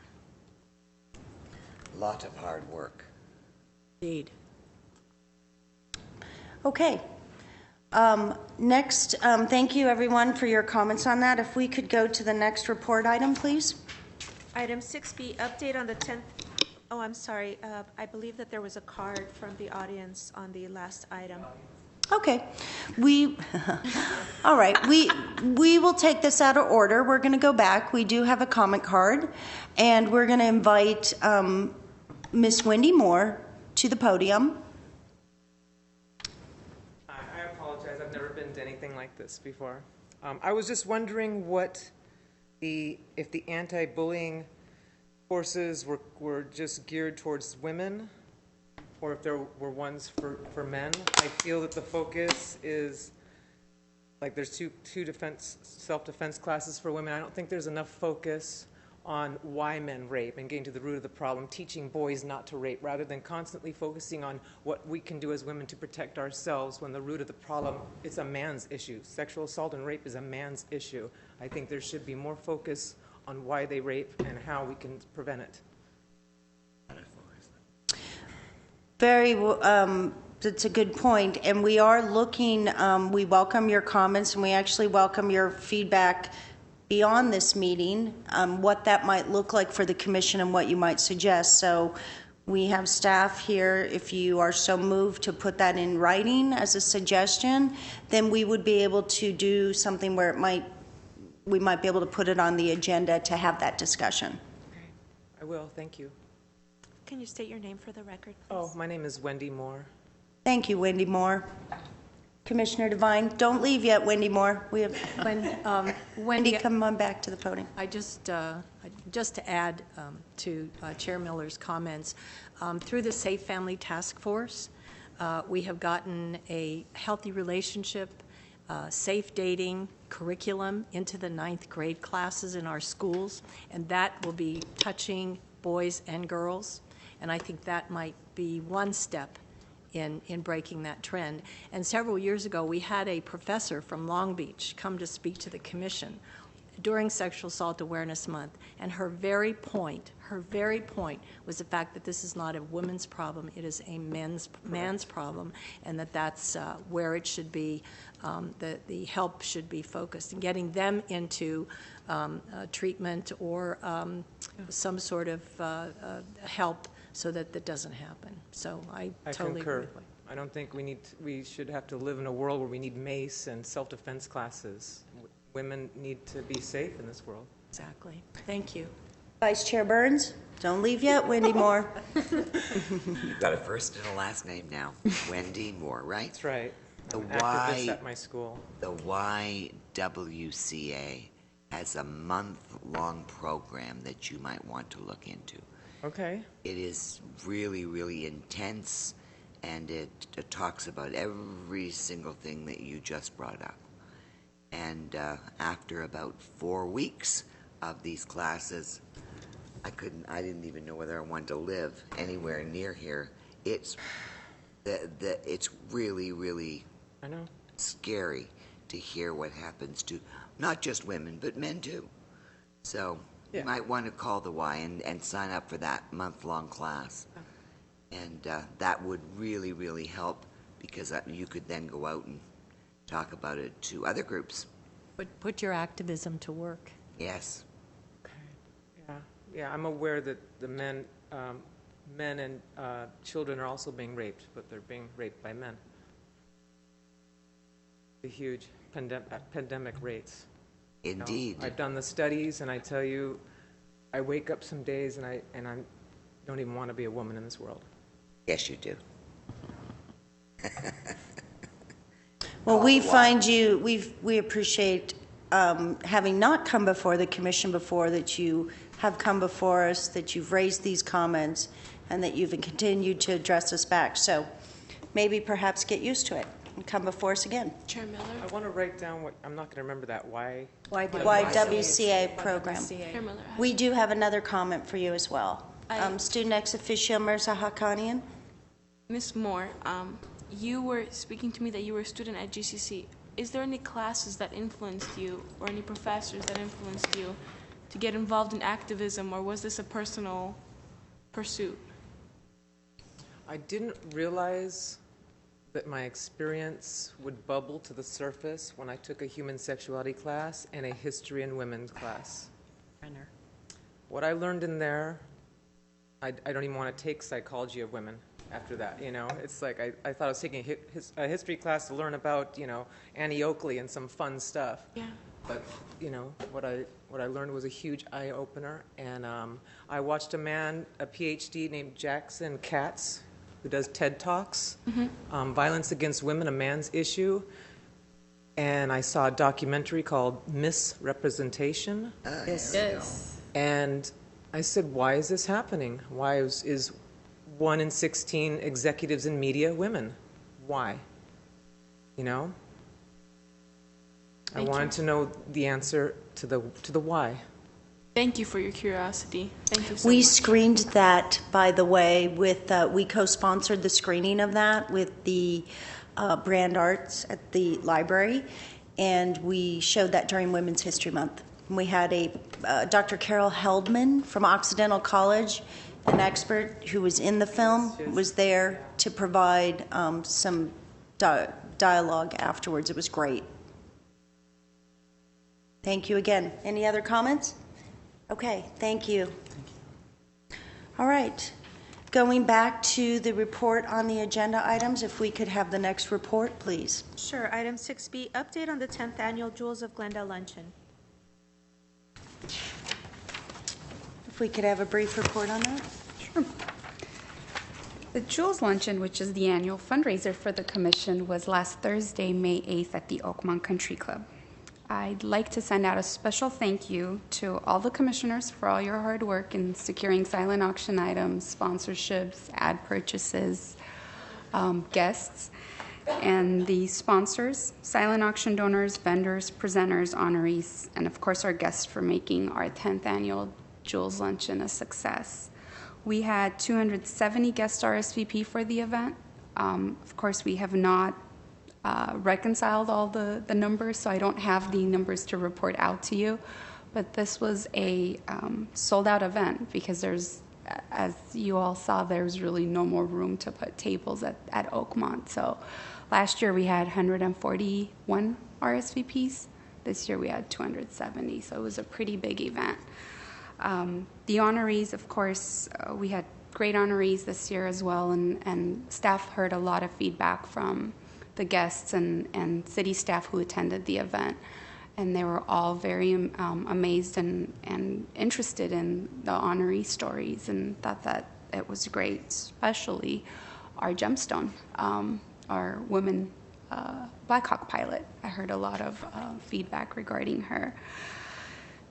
A lot of hard work. Indeed. Okay. Next, thank you everyone for your comments on that. If we could go to the next report item, please. Item 6B, update on the 10th. Oh, I'm sorry. I believe that there was a card from the audience on the last item. Okay. All right. We will take this out of order. We're going to go back. We do have a comment card, and we're going to invite Miss Wendy Moore to the podium. I apologize. I've never been to anything like this before. I was just wondering if the anti-bullying courses were just geared towards women, or if there were ones for men. I feel that the focus is, like, there's two self-defense classes for women. I don't think there's enough focus on why men rape and getting to the root of the problem, teaching boys not to rape, rather than constantly focusing on what we can do as women to protect ourselves when the root of the problem, it's a man's issue. Sexual assault and rape is a man's issue. I think there should be more focus on why they rape and how we can prevent it. That's a good point, and we are looking, we welcome your comments, and we actually welcome your feedback beyond this meeting, what that might look like for the Commission and what you might suggest. So we have staff here. If you are so moved to put that in writing as a suggestion, then we would be able to do something where we might be able to put it on the agenda to have that discussion. Okay. I will. Thank you. Can you state your name for the record, please? Oh, my name is Wendy Moore. Thank you, Wendy Moore. Commissioner Devine, don't leave yet, Wendy Moore. We have Wendy, come on back to the podium. Just to add to Chair Miller's comments, through the Safe Family Task Force, we have gotten a healthy relationship, safe dating curriculum into the 9th grade classes in our schools, and that will be touching boys and girls, and I think that might be one step in breaking that trend. And several years ago, we had a professor from Long Beach come to speak to the Commission. during Sexual Assault Awareness Month, and her very point was the fact that this is not a women's problem, it is a man's problem, and that's where it should be, the help should be focused, and getting them into treatment or some sort of help so that that doesn't happen. So I totally concur. agree with you. I don't think we should have to live in a world where we need mace and self-defense classes. Women need to be safe in this world. Exactly. Thank you. Vice Chair Burns, don't leave yet, Wendy Moore. You've got a first and a last name now. Wendy Moore, right? That's right. The I'm activist at my school. The YWCA has a month-long program that you might want to look into. Okay. It is really, really intense, and it talks about every single thing that you just brought up. And after about 4 weeks of these classes, I didn't even know whether I wanted to live anywhere near here. It's it's really, really scary to hear what happens to not just women, but men too. So you might want to call the Y and sign up for that month-long class. And that would really, really help, because you could then go out and talk about it to other groups. But put your activism to work. Yes. Yeah, I'm aware that the men and children are also being raped, but they're being raped by men. The huge pandemic rates. Indeed. I've done the studies, and I tell you, I wake up some days and I don't even want to be a woman in this world. Yes, you do. Well, we find you, we appreciate having not come before the commission before, that you have come before us, that you've raised these comments, and that you've continued to address us back. So maybe perhaps get used to it and come before us again. Chair Miller? I want to write down what, I'm not going to remember that, YWCA program. Chair Miller, We do have another comment for you as well. Student ex officio Mirza Haqqanian. Ms. Moore, you were speaking to me that you were a student at GCC. Is there any classes that influenced you, or any professors that influenced you to get involved in activism, or was this a personal pursuit? I didn't realize that my experience would bubble to the surface when I took a human sexuality class and a history and women's class. What I learned in there, I don't even want to take psychology of women after that, you know? It's like I thought I was taking a history class to learn about, you know, Annie Oakley and some fun stuff. Yeah. But, you know, what I learned was a huge eye-opener, and I watched a man, a PhD named Jackson Katz, who does TED Talks, Violence Against Women, a Man's Issue, and I saw a documentary called Misrepresentation. Yes. And I said, why is this happening? Why is 1 in 16 executives in media women? Why? You know? I wanted to know the answer to the why. Thank you for your curiosity. Thank you so We much. screened that, by the way, with we co-sponsored the screening of that with the Brand Arts at the library, and we showed that during Women's History Month. We had Dr. Carol Heldman from Occidental College, an expert who was in the film, was there to provide some dialogue afterwards. It was great. Thank you again. Any other comments? Okay, thank you. All right. Going back to the report on the agenda items, if we could have the next report, please. Sure. Item 6B, update on the 10th Annual Jewels of Glendale Luncheon. If we could have a brief report on that. Sure. The Jewels Luncheon, which is the annual fundraiser for the Commission, was last Thursday, May 8th at the Oakmont Country Club. I'd like to send out a special thank you to all the commissioners for all your hard work in securing silent auction items, sponsorships, ad purchases, guests, and the sponsors, silent auction donors, vendors, presenters, honorees, and of course our guests for making our 10th annual Jewels Luncheon a success. We had 270 guest RSVP for the event. Of course, we have not reconciled all the numbers, so I don't have the numbers to report out to you. But this was a sold-out event because there's, as you all saw, there's really no more room to put tables at Oakmont. So last year we had 141 RSVPs. This year we had 270, so it was a pretty big event. The honorees, of course, we had great honorees this year as well, and staff heard a lot of feedback from the guests and city staff who attended the event. And they were all very amazed and interested in the honoree stories and thought that it was great, especially our gemstone, our woman Black Hawk pilot. I heard a lot of feedback regarding her.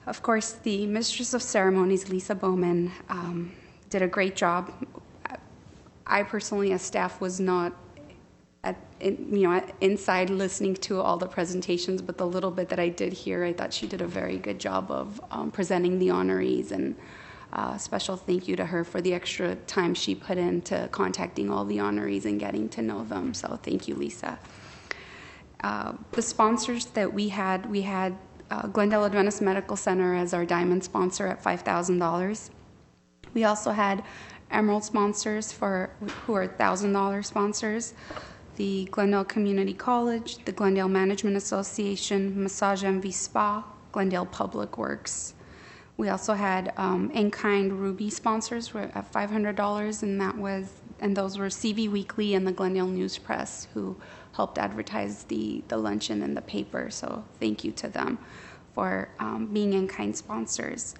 Of course, the Mistress of Ceremonies, Lisa Bowman, did a great job. I personally, as staff, was not inside listening to all the presentations, but the little bit that I did hear, I thought she did a very good job of presenting the honorees, and special thank you to her for the extra time she put into contacting all the honorees and getting to know them. So thank you, Lisa. The sponsors that we had Glendale Adventist Medical Center as our diamond sponsor at $5,000. We also had emerald sponsors who are $1,000 sponsors. The Glendale Community College, the Glendale Management Association, Massage Envy Spa, Glendale Public Works. We also had in-kind Ruby sponsors at $500, and those were CV Weekly and the Glendale News Press, who helped advertise the luncheon in the paper. So thank you to them for being in-kind sponsors.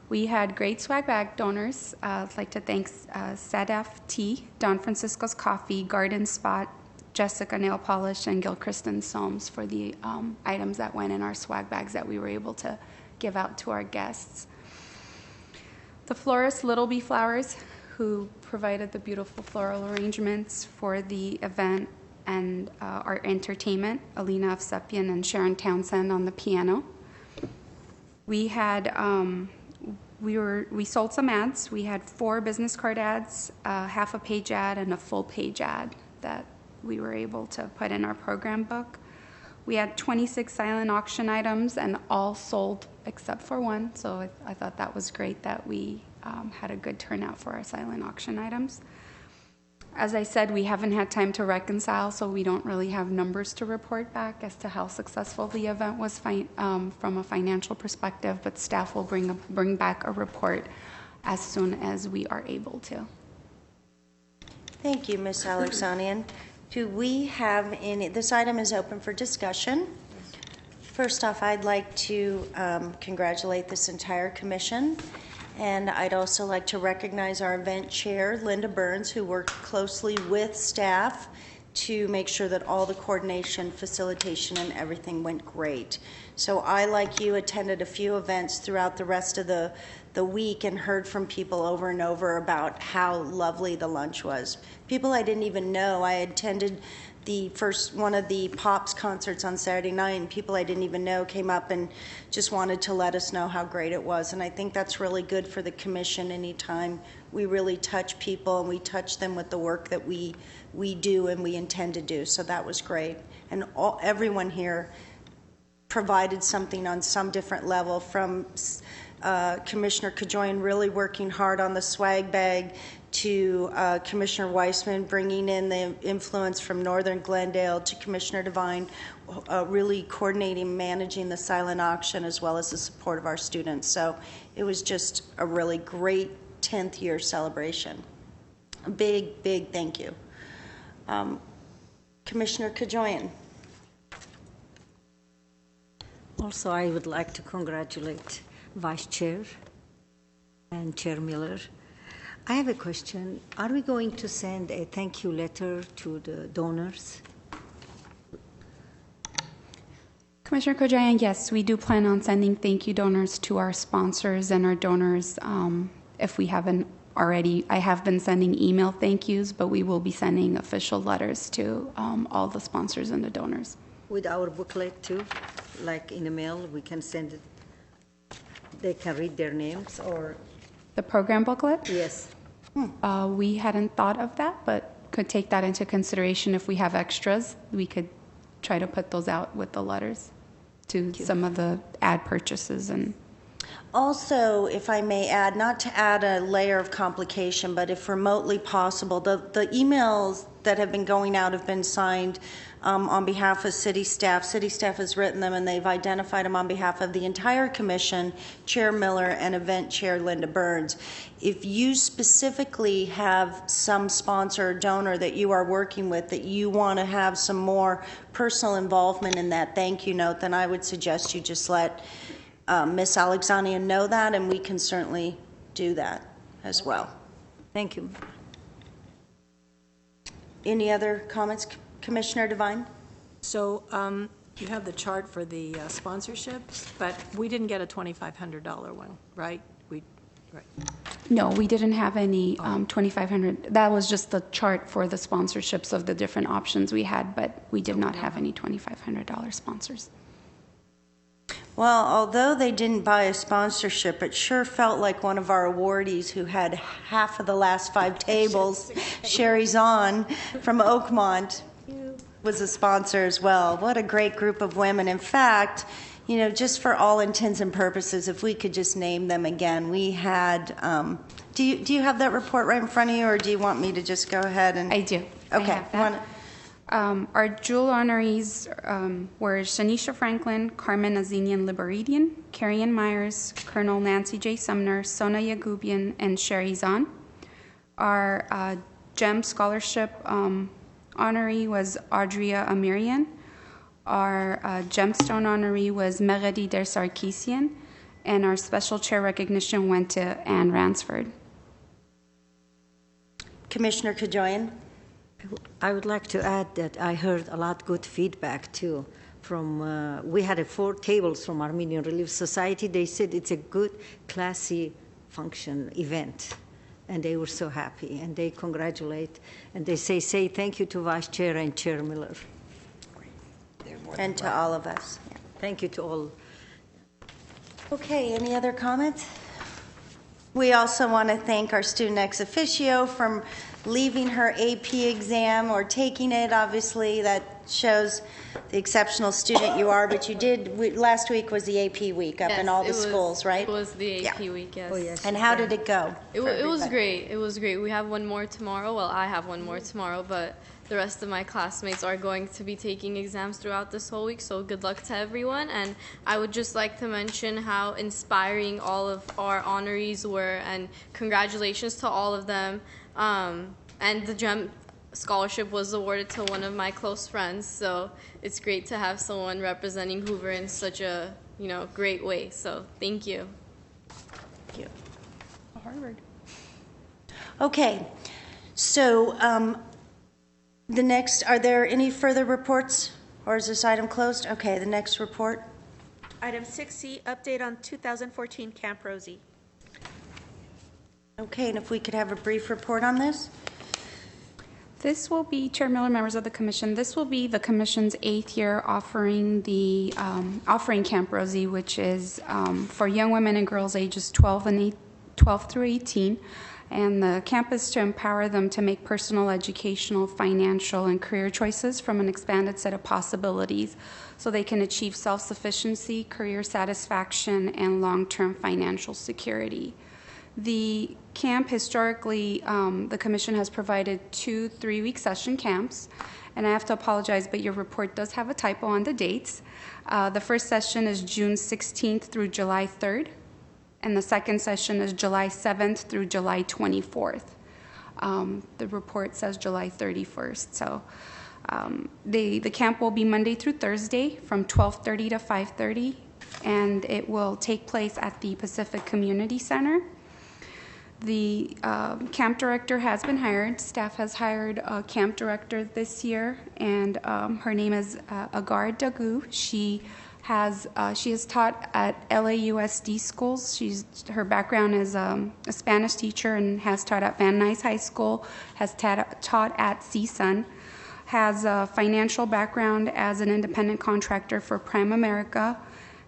We had great swag bag donors. I'd like to thank Sadaf Tea, Don Francisco's Coffee, Garden Spot, Jessica Nail Polish, and Gilchristen Soames for the items that went in our swag bags that we were able to give out to our guests. The florist Little Bee Flowers, who provided the beautiful floral arrangements for the event, and our entertainment, Alina Avsepian and Sharon Townsend on the piano. We had we sold some ads. We had 4 business card ads, half a page ad, and a full page ad that we were able to put in our program book. We had 26 silent auction items, and all sold except for one. So I thought that was great that we had a good turnout for our silent auction items. As I said, we haven't had time to reconcile, so we don't really have numbers to report back as to how successful the event was from a financial perspective, but staff will bring back a report as soon as we are able to. Thank you, Ms. Alexanian. Do we have any, this item is open for discussion. First off, I'd like to congratulate this entire commission, and I'd also like to recognize our event chair, Linda Burns, who worked closely with staff to make sure that all the coordination, facilitation, and everything went great. So I, like you, attended a few events throughout the rest of the week and heard from people over and over about how lovely the lunch was. People I didn't even know. I attended the first one of the Pops concerts on Saturday night, and people I didn't even know came up and just wanted to let us know how great it was. And I think that's really good for the commission anytime we really touch people and we touch them with the work that we do and we intend to do. So that was great. And everyone here provided something on some different level, from Commissioner Kajoyan really working hard on the swag bag, to Commissioner Weissman bringing in the influence from Northern Glendale, to Commissioner Devine really coordinating, managing the silent auction, as well as the support of our students. So it was just a really great 10th year celebration. A big, big thank you. Commissioner Kajoyan. Also, I would like to congratulate Vice Chair and Chair Miller. I have a question. Are we going to send a thank you letter to the donors? Commissioner Kajoyan, yes, we do plan on sending thank you donors to our sponsors and our donors. If we haven't already, I have been sending email thank yous, but we will be sending official letters to all the sponsors and the donors. With our booklet too, like in the mail, we can send it. They can read their names, or the program booklet? Yes. We hadn't thought of that, but could take that into consideration. If we have extras, we could try to put those out with the letters to some of the ad purchases. And also, if I may add, not to add a layer of complication, but if remotely possible, the emails that have been going out have been signed on behalf of city staff. City staff has written them, and they've identified them on behalf of the entire commission, Chair Miller and Event Chair Linda Burns. If you specifically have some sponsor or donor that you are working with that you want to have some more personal involvement in that thank you note, then I would suggest you just let Ms. Alexandria know that, and we can certainly do that as well. Thank you. Any other comments, Commissioner Devine? So you have the chart for the sponsorships, but we didn't get a $2,500 one, right? Right. no, we didn't have any 2,500. That was just the chart for the sponsorships of the different options we had, but we did not have any $2,500 sponsors. Well, although they didn't buy a sponsorship, it sure felt like one of our awardees who had half of the last 5 tables, Sherry Zahn from Oakmont, was a sponsor as well. What a great group of women. In fact, you know, just for all intents and purposes, if we could just name them again, we had, do you have that report right in front of you, or do you want me to just go ahead and? I do. Okay. I have that. Our jewel honorees were Shanisha Franklin, Carmen Azinian Liberidian, Carrie Ann Myers, Colonel Nancy J. Sumner, Sona Yagubian, and Sherry Zahn. Our GEM Scholarship honoree was Audria Amirian. Our Gemstone honoree was Meredi Der Sarkisian. And our special chair recognition went to Ann Ransford. Commissioner Kajoyan? I would like to add that I heard a lot good feedback too from, we had 4 tables from Armenian Relief Society. They said it's a good, classy function event. And they were so happy, and they congratulate, and they say thank you to Vice Chair and Chair Miller. And to all of us. Yeah. Thank you to all. Okay, any other comments? We also want to thank our student ex officio for leaving her AP exam or taking it. Obviously, that shows the exceptional student you are, but you did, last week was the AP week up in all the schools, right? It was the AP week, yes. Oh, yes. And how did it go? It was great. It was great. We have one more tomorrow. Well, I have one more tomorrow, but the rest of my classmates are going to be taking exams throughout this whole week, so good luck to everyone. And I would just like to mention how inspiring all of our honorees were, and congratulations to all of them. And the GEM scholarship was awarded to one of my close friends, so it's great to have someone representing Hoover in such a, great way. So thank you. Thank you. Harvard. Okay, so the next, are there any further reports, or is this item closed? Okay, the next report. Item 6C, update on 2014 Camp Rosie. Okay, and if we could have a brief report on this? This will be, Chair Miller, members of the Commission, this will be the Commission's 8th year offering the offering Camp Rosie, which is for young women and girls ages 12 through 18. And the camp is to empower them to make personal, educational, financial, and career choices from an expanded set of possibilities so they can achieve self-sufficiency, career satisfaction, and long-term financial security. The camp, historically, the Commission has provided 2 3-week session camps, and I have to apologize, but your report does have a typo on the dates. The first session is June 16th through July 3rd, and the second session is July 7th through July 24th. The report says July 31st, so the camp will be Monday through Thursday from 12:30 to 5:30, and it will take place at the Pacific Community Center. The camp director has been hired. Staff has hired a camp director this year, and her name is Agar Dagu. She has taught at LAUSD schools. Her background is a Spanish teacher and has taught at Van Nuys High School, has taught at CSUN, has a financial background as an independent contractor for Prime America,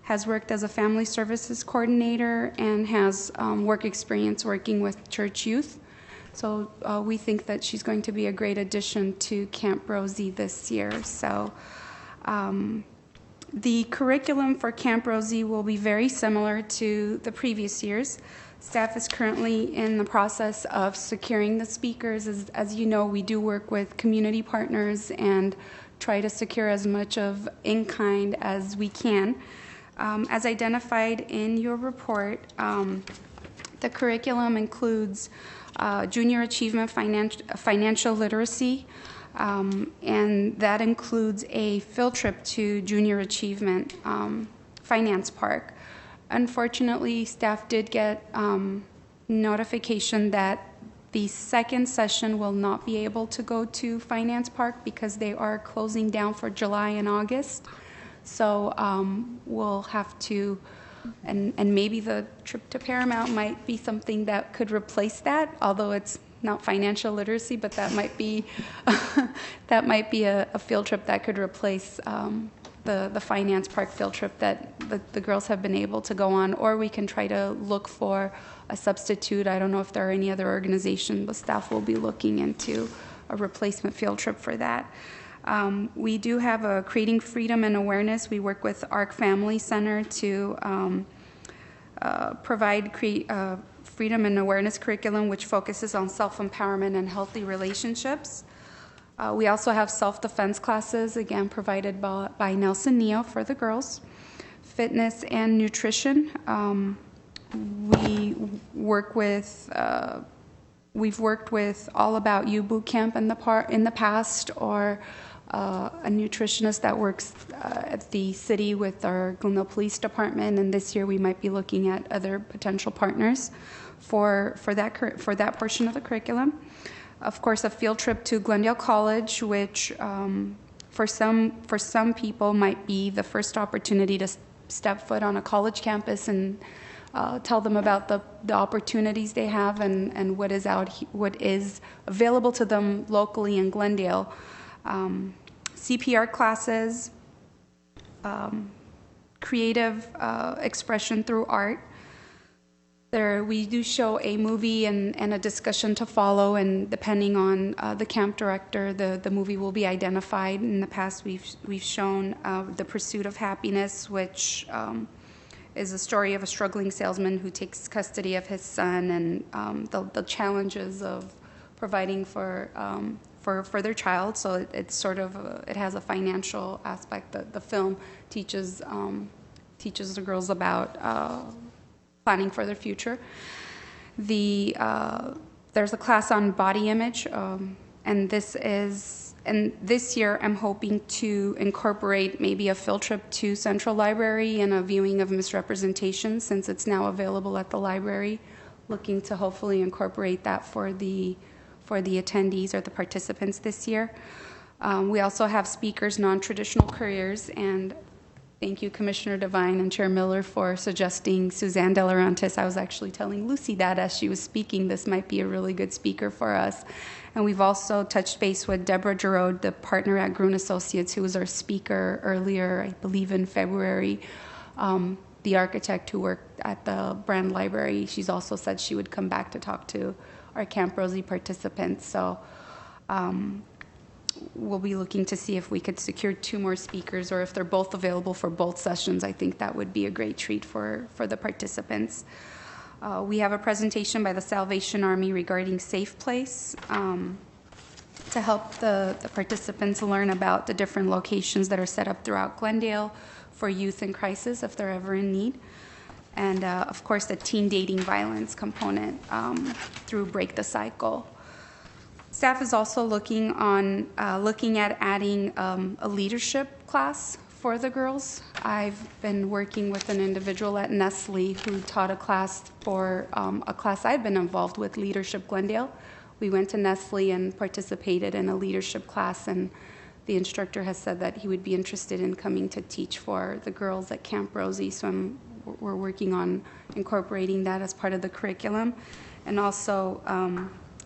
has worked as a family services coordinator, and has work experience working with church youth. So we think that she's going to be a great addition to Camp Rosie this year. So The curriculum for Camp Rosie will be very similar to the previous years. Staff is currently in the process of securing the speakers. As you know, we do work with community partners and try to secure as much of in-kind as we can. As identified in your report, the curriculum includes junior achievement financial literacy, and that includes a field trip to Junior Achievement Finance Park. Unfortunately, staff did get notification that the second session will not be able to go to Finance Park because they are closing down for July and August. So we'll have to, and maybe the trip to Paramount might be something that could replace that, although it's not financial literacy, but that might be that might be a field trip that could replace the Finance Park field trip that the girls have been able to go on, or we can try to look for a substitute. I don't know if there are any other organizations, but staff will be looking into a replacement field trip for that. We do have a Creating Freedom and Awareness. We work with ARC Family Center to provide Freedom and Awareness curriculum, which focuses on self-empowerment and healthy relationships. We also have self-defense classes, again, provided by Nelson Neo for the girls. Fitness and nutrition. We've worked with All About You boot camp in the past, or a nutritionist that works at the city with our Glendale Police Department, and this year we might be looking at other potential partners for that portion of the curriculum. Of course, a field trip to Glendale College, which for some people might be the first opportunity to step foot on a college campus and tell them about the opportunities they have and what is available to them locally in Glendale. CPR classes, creative expression through art. We do show a movie and a discussion to follow, and depending on the camp director, the movie will be identified. In the past, we've shown The Pursuit of Happiness, which is a story of a struggling salesman who takes custody of his son, and the challenges of providing for their child. So it's sort of it has a financial aspect. The film teaches the girls about planning for their future. There's a class on body image, and this year I'm hoping to incorporate maybe a field trip to Central Library and a viewing of Misrepresentation, since it's now available at the library. Looking to hopefully incorporate that for the attendees or the participants this year. We also have speakers, non-traditional careers, and thank you, Commissioner Devine and Chair Miller, for suggesting Suzanne De Laurentiis. I was actually telling Lucy that as she was speaking, this might be a really good speaker for us. And we've also touched base with Deborah Giroud, the partner at Gruen Associates, who was our speaker earlier, I believe in February. The architect who worked at the Brand Library, she's also said she would come back to talk to our Camp Rosie participants. So we'll be looking to see if we could secure 2 more speakers, or if they're both available for both sessions. I think that would be a great treat for the participants. We have a presentation by the Salvation Army regarding Safe Place to help the participants learn about the different locations that are set up throughout Glendale for youth in crisis if they're ever in need. And of course, the teen dating violence component through Break the Cycle. Staff is also looking at adding a leadership class for the girls. I've been working with an individual at Nestle who taught a class for a class I've been involved with, Leadership Glendale. We went to Nestle and participated in a leadership class, and the instructor has said that he would be interested in coming to teach for the girls at Camp Rosie. So we're working on incorporating that as part of the curriculum. And also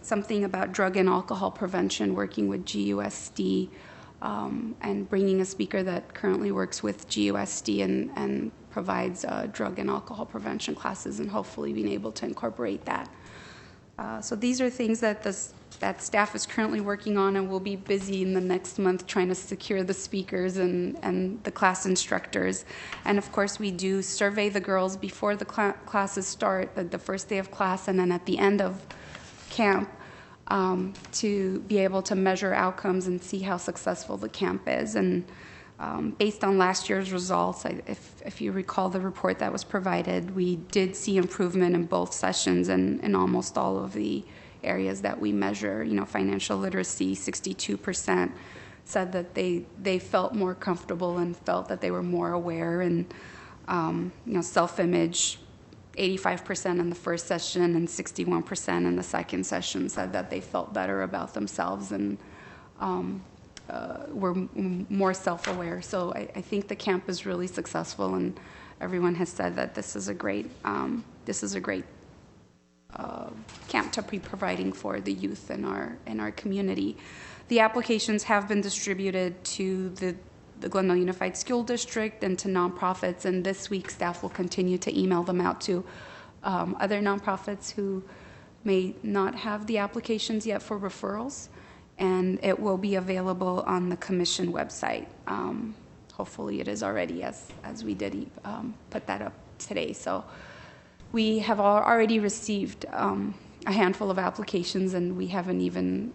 something about drug and alcohol prevention, working with GUSD, and bringing a speaker that currently works with GUSD and provides drug and alcohol prevention classes, and hopefully being able to incorporate that. So these are things that that staff is currently working on, and will be busy in the next month trying to secure the speakers and the class instructors. And of course, we do survey the girls before the classes start, the first day of class, and then at the end of camp, to be able to measure outcomes and see how successful the camp is. And based on last year's results, if you recall the report that was provided, we did see improvement in both sessions and in almost all of the areas that we measure. You know, financial literacy, 62% said that they felt more comfortable and felt that they were more aware. And you know, self-image, 85% in the first session and 61% in the second session said that they felt better about themselves and were more self-aware. So I think the camp is really successful, and everyone has said that this is a great camp to be providing for the youth in our community. The applications have been distributed to the Glendale Unified School District and to nonprofits, and this week staff will continue to email them out to other nonprofits who may not have the applications yet for referrals, and it will be available on the commission website. Hopefully it is already, as we did put that up today. So we have already received a handful of applications, and we haven't even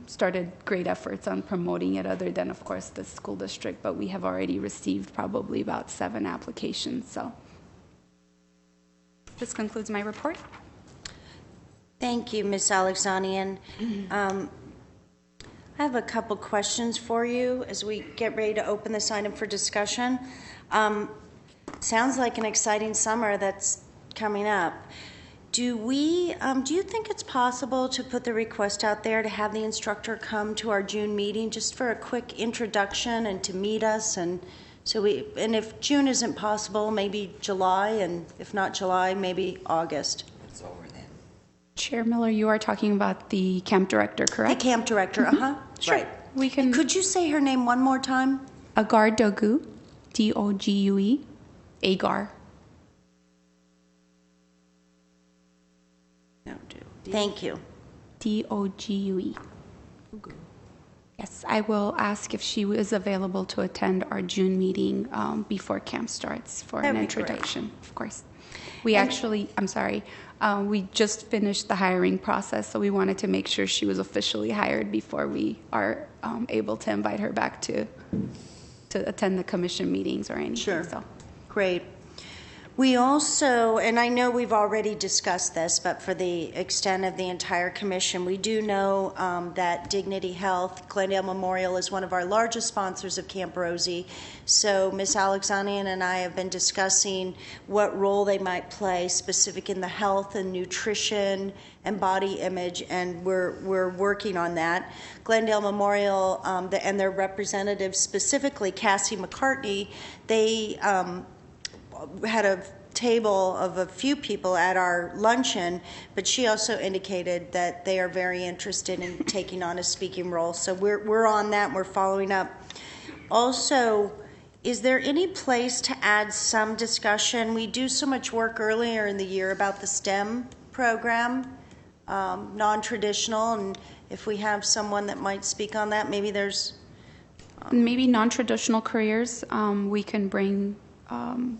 started great efforts on promoting it other than, of course, the school district, but we have already received probably about 7 applications. So this concludes my report. Thank you, Ms. Alexanian. I have a couple questions for you as we get ready to open this item for discussion. Sounds like an exciting summer that's coming up. Do you think it's possible to put the request out there to have the instructor come to our June meeting just for a quick introduction and to meet us? And if June isn't possible, maybe July, and if not July, maybe August. It's over then. Chair Miller, you are talking about the camp director, correct? The camp director, Sure. Right. We can. Could you say her name one more time? Agar Dogu, Dogue, Agar. Thank you. Dogue. Yes, I will ask if she is available to attend our June meeting before camp starts for an introduction, of course. We just finished the hiring process, so we wanted to make sure she was officially hired before we are able to invite her back to attend the commission meetings or anything. Sure. So. Great. We also, and I know we've already discussed this, but for the extent of the entire commission, we do know that Dignity Health, Glendale Memorial, is one of our largest sponsors of Camp Rosie. So Ms. Alexanian and I have been discussing what role they might play specific in the health and nutrition and body image, and we're working on that. Glendale Memorial and their representatives, specifically Cassie McCartney, they had a table of a few people at our luncheon, but she also indicated that they are very interested in taking on a speaking role. So we're on that, and we're following up. Also, is there any place to add some discussion? We do so much work earlier in the year about the STEM program, non-traditional, and if we have someone that might speak on that, maybe there's... maybe non-traditional careers, we can bring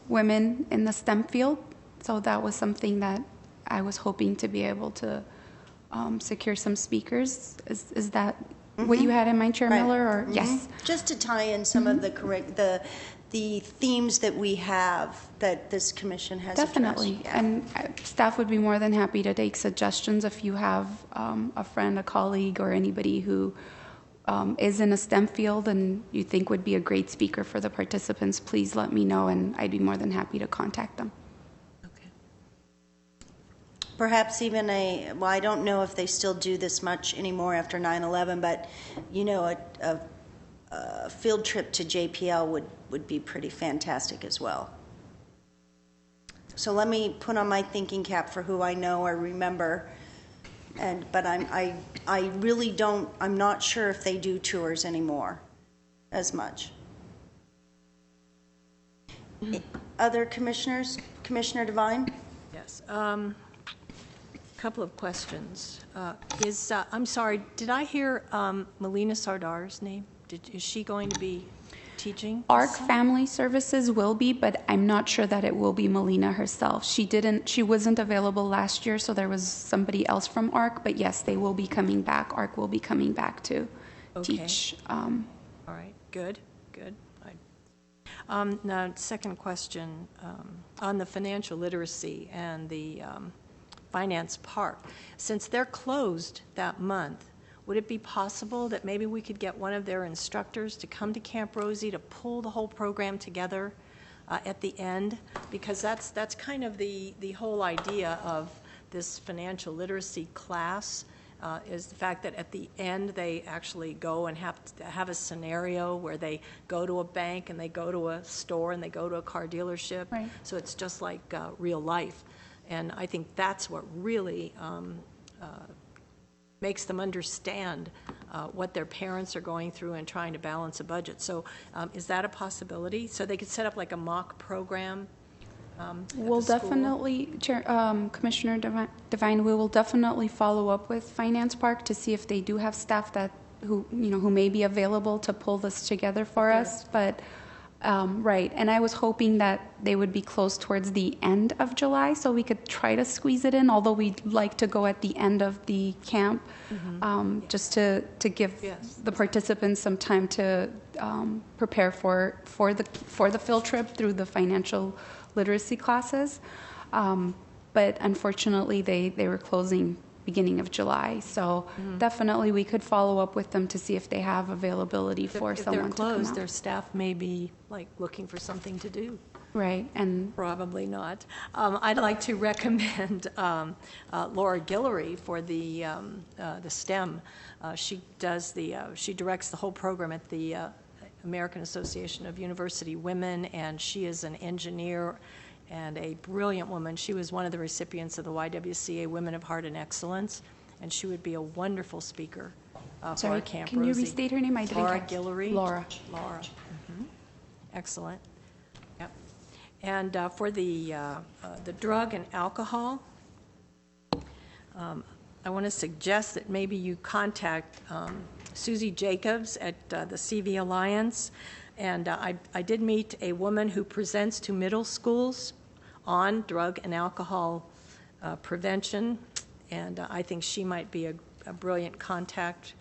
women in the STEM field. So that was something that I was hoping to be able to secure some speakers. Is that what you had in mind, Chair Miller? Or yes, just to tie in some of the themes that we have that this commission has definitely addressed. Yeah. And staff would be more than happy to take suggestions if you have a friend, a colleague, or anybody who is in a STEM field and you think would be a great speaker for the participants. Please let me know, and I'd be more than happy to contact them. Perhaps even well, I don't know if they still do this much anymore after 9/11, but you know, a field trip to JPL would be pretty fantastic as well. So let me put on my thinking cap for who I know or remember. But I really don't, I'm not sure if they do tours anymore as much. Other commissioners? Commissioner Devine? Yes. couple of questions. I'm sorry, did I hear Melina Sardar's name? Is she going to be teaching? ARC Family Services will be, but I'm not sure that it will be Melina herself. She wasn't available last year, so there was somebody else from ARC, but yes, they will be coming back. ARC will be coming back to teach. All right, good. Now, second question, on the financial literacy and the finance park. Since they're closed that month, would it be possible that maybe we could get one of their instructors to come to Camp Rosie to pull the whole program together at the end? Because that's kind of the whole idea of this financial literacy class, is the fact that at the end they actually go and have a scenario where they go to a bank and they go to a store and they go to a car dealership. Right. So it's just like real life. And I think that's what really makes them understand what their parents are going through and trying to balance a budget. So is that a possibility? So they could set up like a mock program? We'll definitely, Commissioner Devine, we will definitely follow up with Finance Park to see if they do have staff who may be available to pull this together for us. But right, and I was hoping that they would be closed towards the end of July, so we could try to squeeze it in. Although we'd like to go at the end of the camp, just to give the participants some time to prepare for the field trip through the financial literacy classes, but unfortunately they were closing beginning of July, so definitely we could follow up with them to see if they have availability for someone to come out. If they're closed, their staff may be like looking for something to do. Right, and probably not. I'd like to recommend Laura Guillory for the STEM. She directs the whole program at the American Association of University Women, and she is an engineer and a brilliant woman. She was one of the recipients of the YWCA Women of Heart and Excellence, and she would be a wonderful speaker for Camp Rosie. Can you restate her name? I didn't Laura catch. Guillory. Laura. Excellent. Yep. And for the drug and alcohol, I want to suggest that maybe you contact Susie Jacobs at the CV Alliance. And I did meet a woman who presents to middle schools on drug and alcohol prevention, and I think she might be a brilliant contact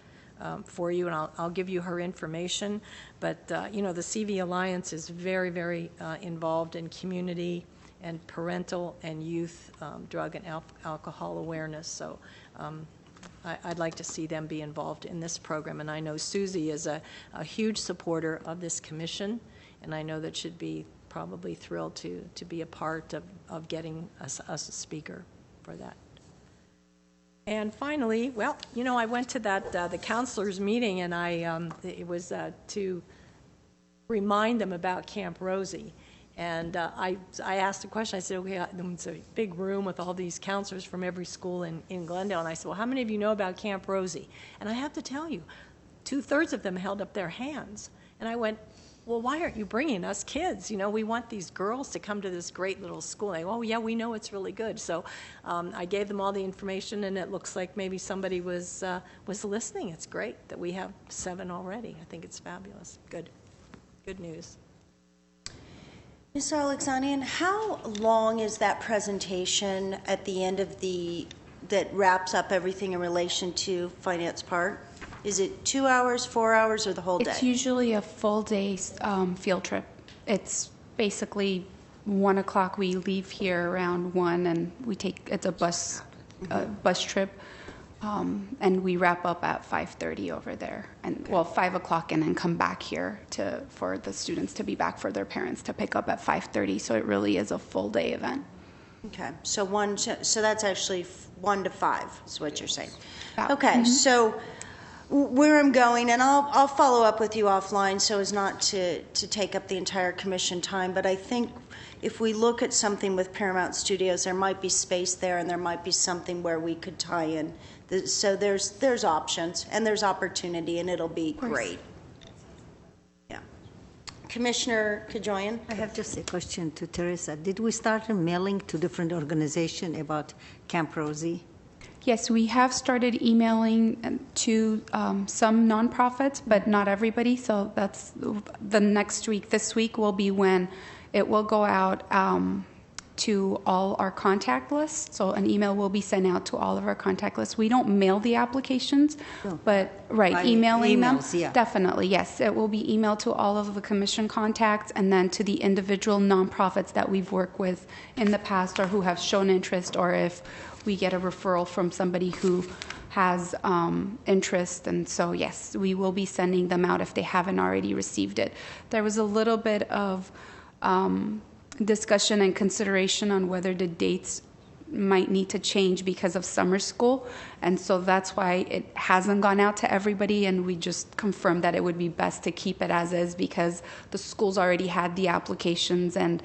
for you, and I'll give you her information. But the CV Alliance is very, very involved in community and parental and youth drug and alcohol awareness. So I'd like to see them be involved in this program. And I know Susie is a huge supporter of this commission, and I know that she'd be probably thrilled to be a part of getting us a speaker for that. And finally, well, I went to the counselors meeting, and it was to remind them about Camp Rosie. And I asked a question. I said, okay, it's a big room with all these counselors from every school in Glendale. And I said, well, how many of you know about Camp Rosie? And I have to tell you, 2/3 of them held up their hands. And I went, well, why aren't you bringing us kids? We want these girls to come to this great little school. And they, oh, yeah, we know it's really good. So I gave them all the information, and it looks like maybe somebody was listening. It's great that we have 7 already. I think it's fabulous. Good news. Ms. Alexanian, how long is that presentation at the end of that wraps up everything in relation to Finance Park? Is it 2 hours, 4 hours, or the whole day? It's usually a full day field trip. It's basically 1 o'clock. We leave here around 1, and it's a bus trip. And we wrap up at 5:30 over there, and 5 o'clock, and then come back here for the students to be back for their parents to pick up at 5:30. So it really is a full day event. Okay, so that's actually 1 to 5 is what you're saying. Okay, so where I'm going, and I'll follow up with you offline so as not to take up the entire commission time, but I think if we look at something with Paramount Studios, there might be space there, and there might be something where we could tie in. So there's options, and there's opportunity, and it'll be great. Yeah. Commissioner Kajoyan? I have just a question to Teresa. Did we start a mailing to different organizations about Camp Rosie? Yes, we have started emailing to some nonprofits, but not everybody. So that's the next week. This week will be when it will go out to all our contact lists. So an email will be sent out to all of our contact lists. We don't mail the applications, but By emailing emails, them, yeah. definitely, yes. It will be emailed to all of the commission contacts and then to the individual nonprofits that we've worked with in the past or who have shown interest, or if we get a referral from somebody who has interest. And so, yes, we will be sending them out if they haven't already received it. There was a little bit of discussion and consideration on whether the dates might need to change because of summer school, and so that's why it hasn't gone out to everybody, and we just confirmed that it would be best to keep it as is because the schools already had the applications, and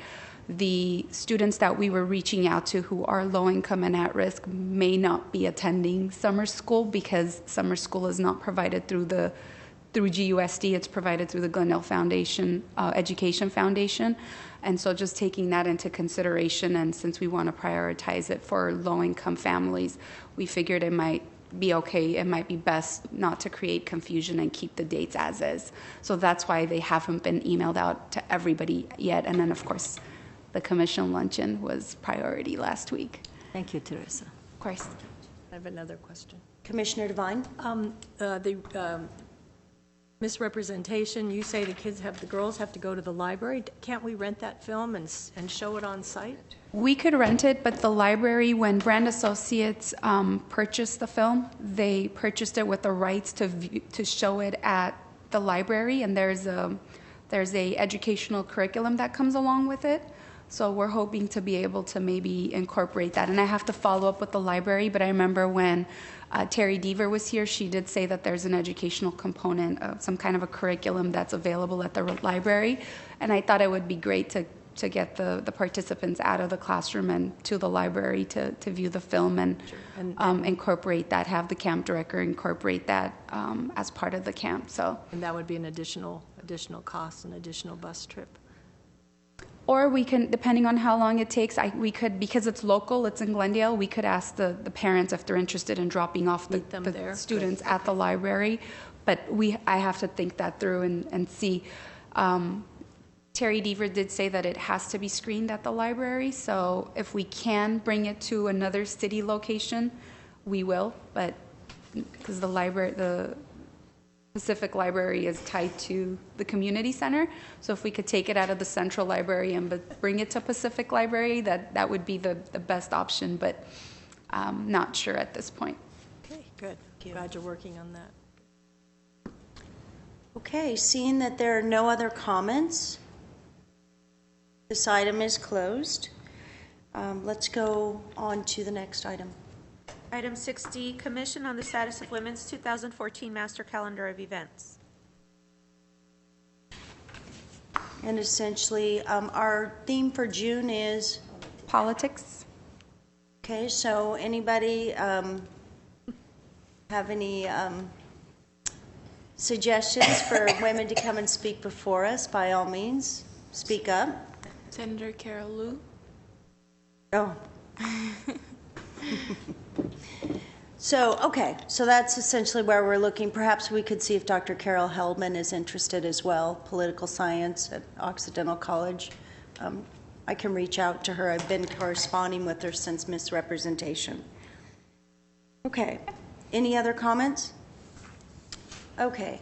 the students that we were reaching out to who are low income and at risk may not be attending summer school because summer school is not provided through GUSD. It's provided through the Glendale Foundation, Education Foundation. And so just taking that into consideration, and since we want to prioritize it for low-income families, we figured it might be okay, it might be best not to create confusion and keep the dates as is. So that's why they haven't been emailed out to everybody yet. And then, of course, the commission luncheon was priority last week. Thank you, Teresa. Of course. I have another question. Commissioner Devine? The misrepresentation, you say the girls have to go to the library. Can't we rent that film and show it on site? We could rent it, but the library, when Brand Associates purchased the film, they purchased it with the rights to show it at the library, and there's a educational curriculum that comes along with it. So we're hoping to be able to maybe incorporate that. And I have to follow up with the library, but I remember when Terry Deaver was here, she did say that there's an educational component of some kind of a curriculum that's available at the library. And I thought it would be great to get the participants out of the classroom and to the library to view the film and incorporate that, have the camp director incorporate that as part of the camp. So. And that would be an additional cost, an additional bus trip. Or we can, depending on how long it takes, we could, because it's local, it's in Glendale, we could ask the parents if they're interested in dropping off the students at the library. But I have to think that through and see. Terry Deaver did say that it has to be screened at the library, so if we can bring it to another city location, we will. But because the Pacific Library is tied to the community center, so if we could take it out of the central library and bring it to Pacific Library, that would be the best option, but not sure at this point. Okay, good. Glad you're working on that. Okay, seeing that there are no other comments, this item is closed. Let's go on to the next item. Item 6D, Commission on the Status of Women's 2014 Master Calendar of Events. And essentially, our theme for June is? Politics. Okay, so anybody have any suggestions for women to come and speak before us? By all means, speak up. Senator Carol Liu. Oh. So that's essentially where we're looking. Perhaps we could see if Dr. Carol Heldman is interested as well, political science at Occidental College. I can reach out to her. I've been corresponding with her since misrepresentation. Okay, any other comments? Okay,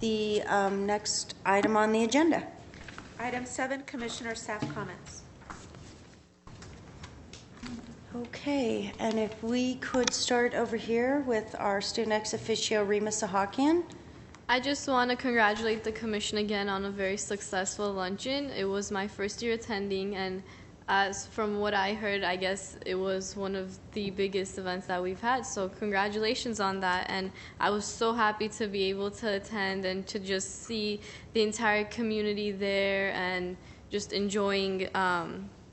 the next item on the agenda. Item 7, Commissioner staff comments. Okay, and if we could start over here with our student ex officio, Rima Sahakian. I just want to congratulate the commission again on a very successful luncheon. It was my first year attending, and as from what I heard, I guess it was one of the biggest events that we've had, so congratulations on that. And I was so happy to be able to attend and to just see the entire community there and just enjoying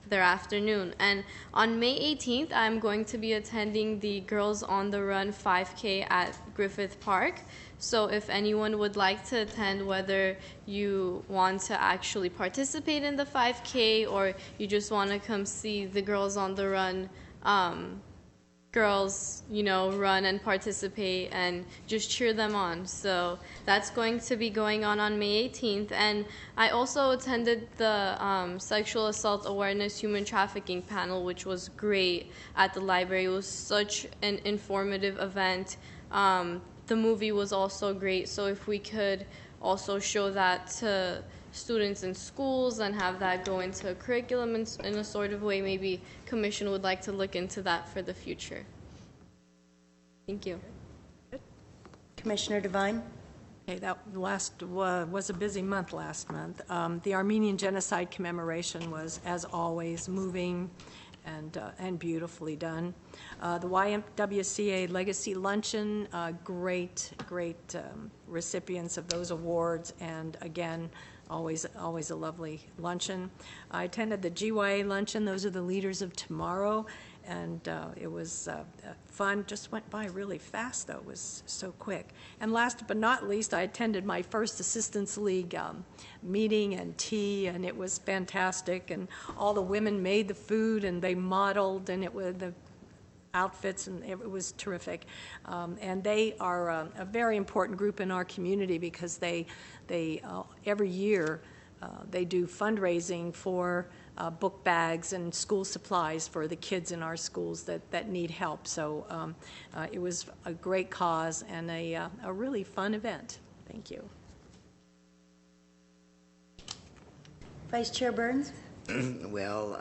their afternoon. And on May 18th, I'm going to be attending the Girls on the Run 5K at Griffith Park. So if anyone would like to attend, whether you want to actually participate in the 5K or you just want to come see the Girls on the Run girls, you know, run and participate and just cheer them on. So that's going to be going on May 18th. And I also attended the Sexual Assault Awareness Human Trafficking panel, which was great at the library. It was such an informative event. The movie was also great. So if we could also show that to students in schools and have that go into a curriculum in a sort of way, maybe Commission would like to look into that for the future. Thank you. Commissioner Devine? Okay, that was a busy month last month. The Armenian Genocide commemoration was, as always, moving and beautifully done. The YMWCA Legacy Luncheon, great recipients of those awards, and again, always a lovely luncheon. I attended the GYA luncheon. Those are the leaders of tomorrow, and it was fun. Just went by really fast, though. It was so quick. And last but not least, I attended my first Assistance League meeting and tea, and it was fantastic. And all the women made the food, and they modeled, and it was the outfits, and it was terrific. And they are a very important group in our community because they every year they do fundraising for book bags and school supplies for the kids in our schools that need help. So it was a great cause and a really fun event. Thank you. Vice Chair Burns? Well,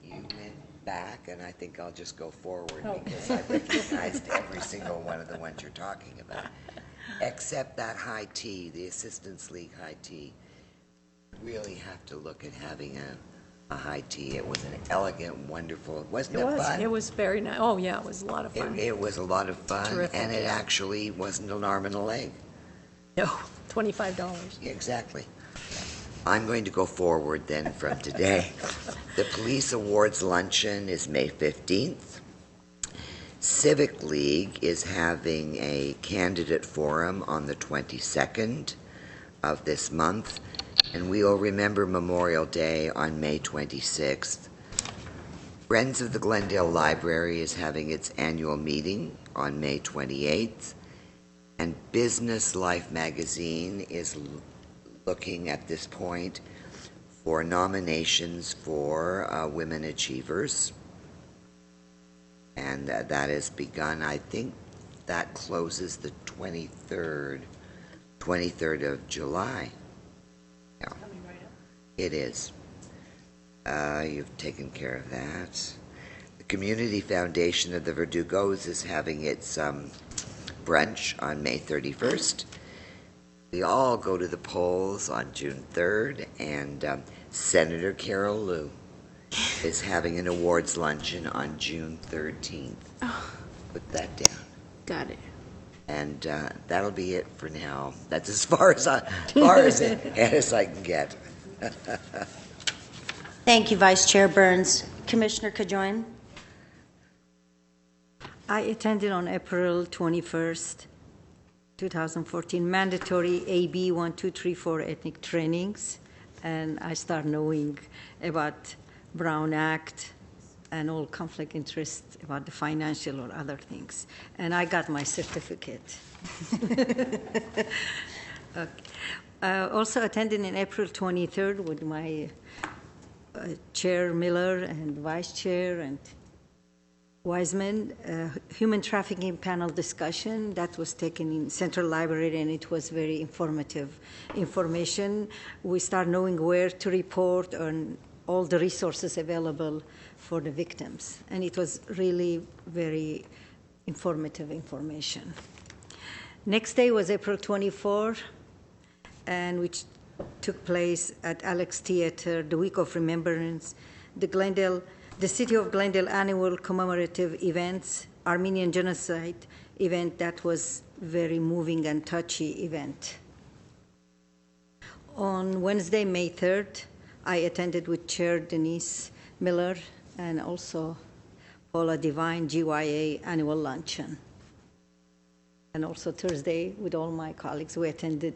you went back, and I think I'll just go forward because I recognized every single one of the ones you're talking about, except that high tea, the Assistance League high tea. Really have to look at having a high tea. It was an elegant, wonderful, wasn't it fun? It was very nice. Oh, yeah, it was a lot of fun. It was a lot of fun, Terrific, and it yeah. actually wasn't an arm and a leg. No, $25. Exactly. I'm going to go forward then from today. The Police Awards Luncheon is May 15th. Civic League is having a candidate forum on the 22nd of this month, and we will remember Memorial Day on May 26th. Friends of the Glendale Library is having its annual meeting on May 28th, and Business Life magazine is looking at this point for nominations for Women Achievers, and that has begun. I think that closes the 23rd of July. Yeah, it is. You've taken care of that. The Community Foundation of the Verdugos is having its brunch on May 31st. We all go to the polls on June 3rd, and Senator Carol Liu is having an awards luncheon on June 13th. Oh. Put that down. Got it. And that'll be it for now. That's as far as I can get. Thank you, Vice Chair Burns. Commissioner Cajoin? I attended on April 21st, 2014, mandatory AB 1234 ethnic trainings, and I start knowing about Brown Act and all conflict interest about the financial or other things. And I got my certificate. Okay. Also attended in April 23rd with my Chair Miller and Vice Chair and Wiseman, human trafficking panel discussion that was taken in Central Library, and it was very informative information. We start knowing where to report and all the resources available for the victims, and it was really very informative information. Next day was April 24, and which took place at Alex Theater, the Week of Remembrance, the City of Glendale annual commemorative events, Armenian Genocide event that was very moving and touchy event. On Wednesday, May 3rd, I attended with Chair Denise Miller and also Paula Devine GYA annual luncheon. And also Thursday, with all my colleagues, we attended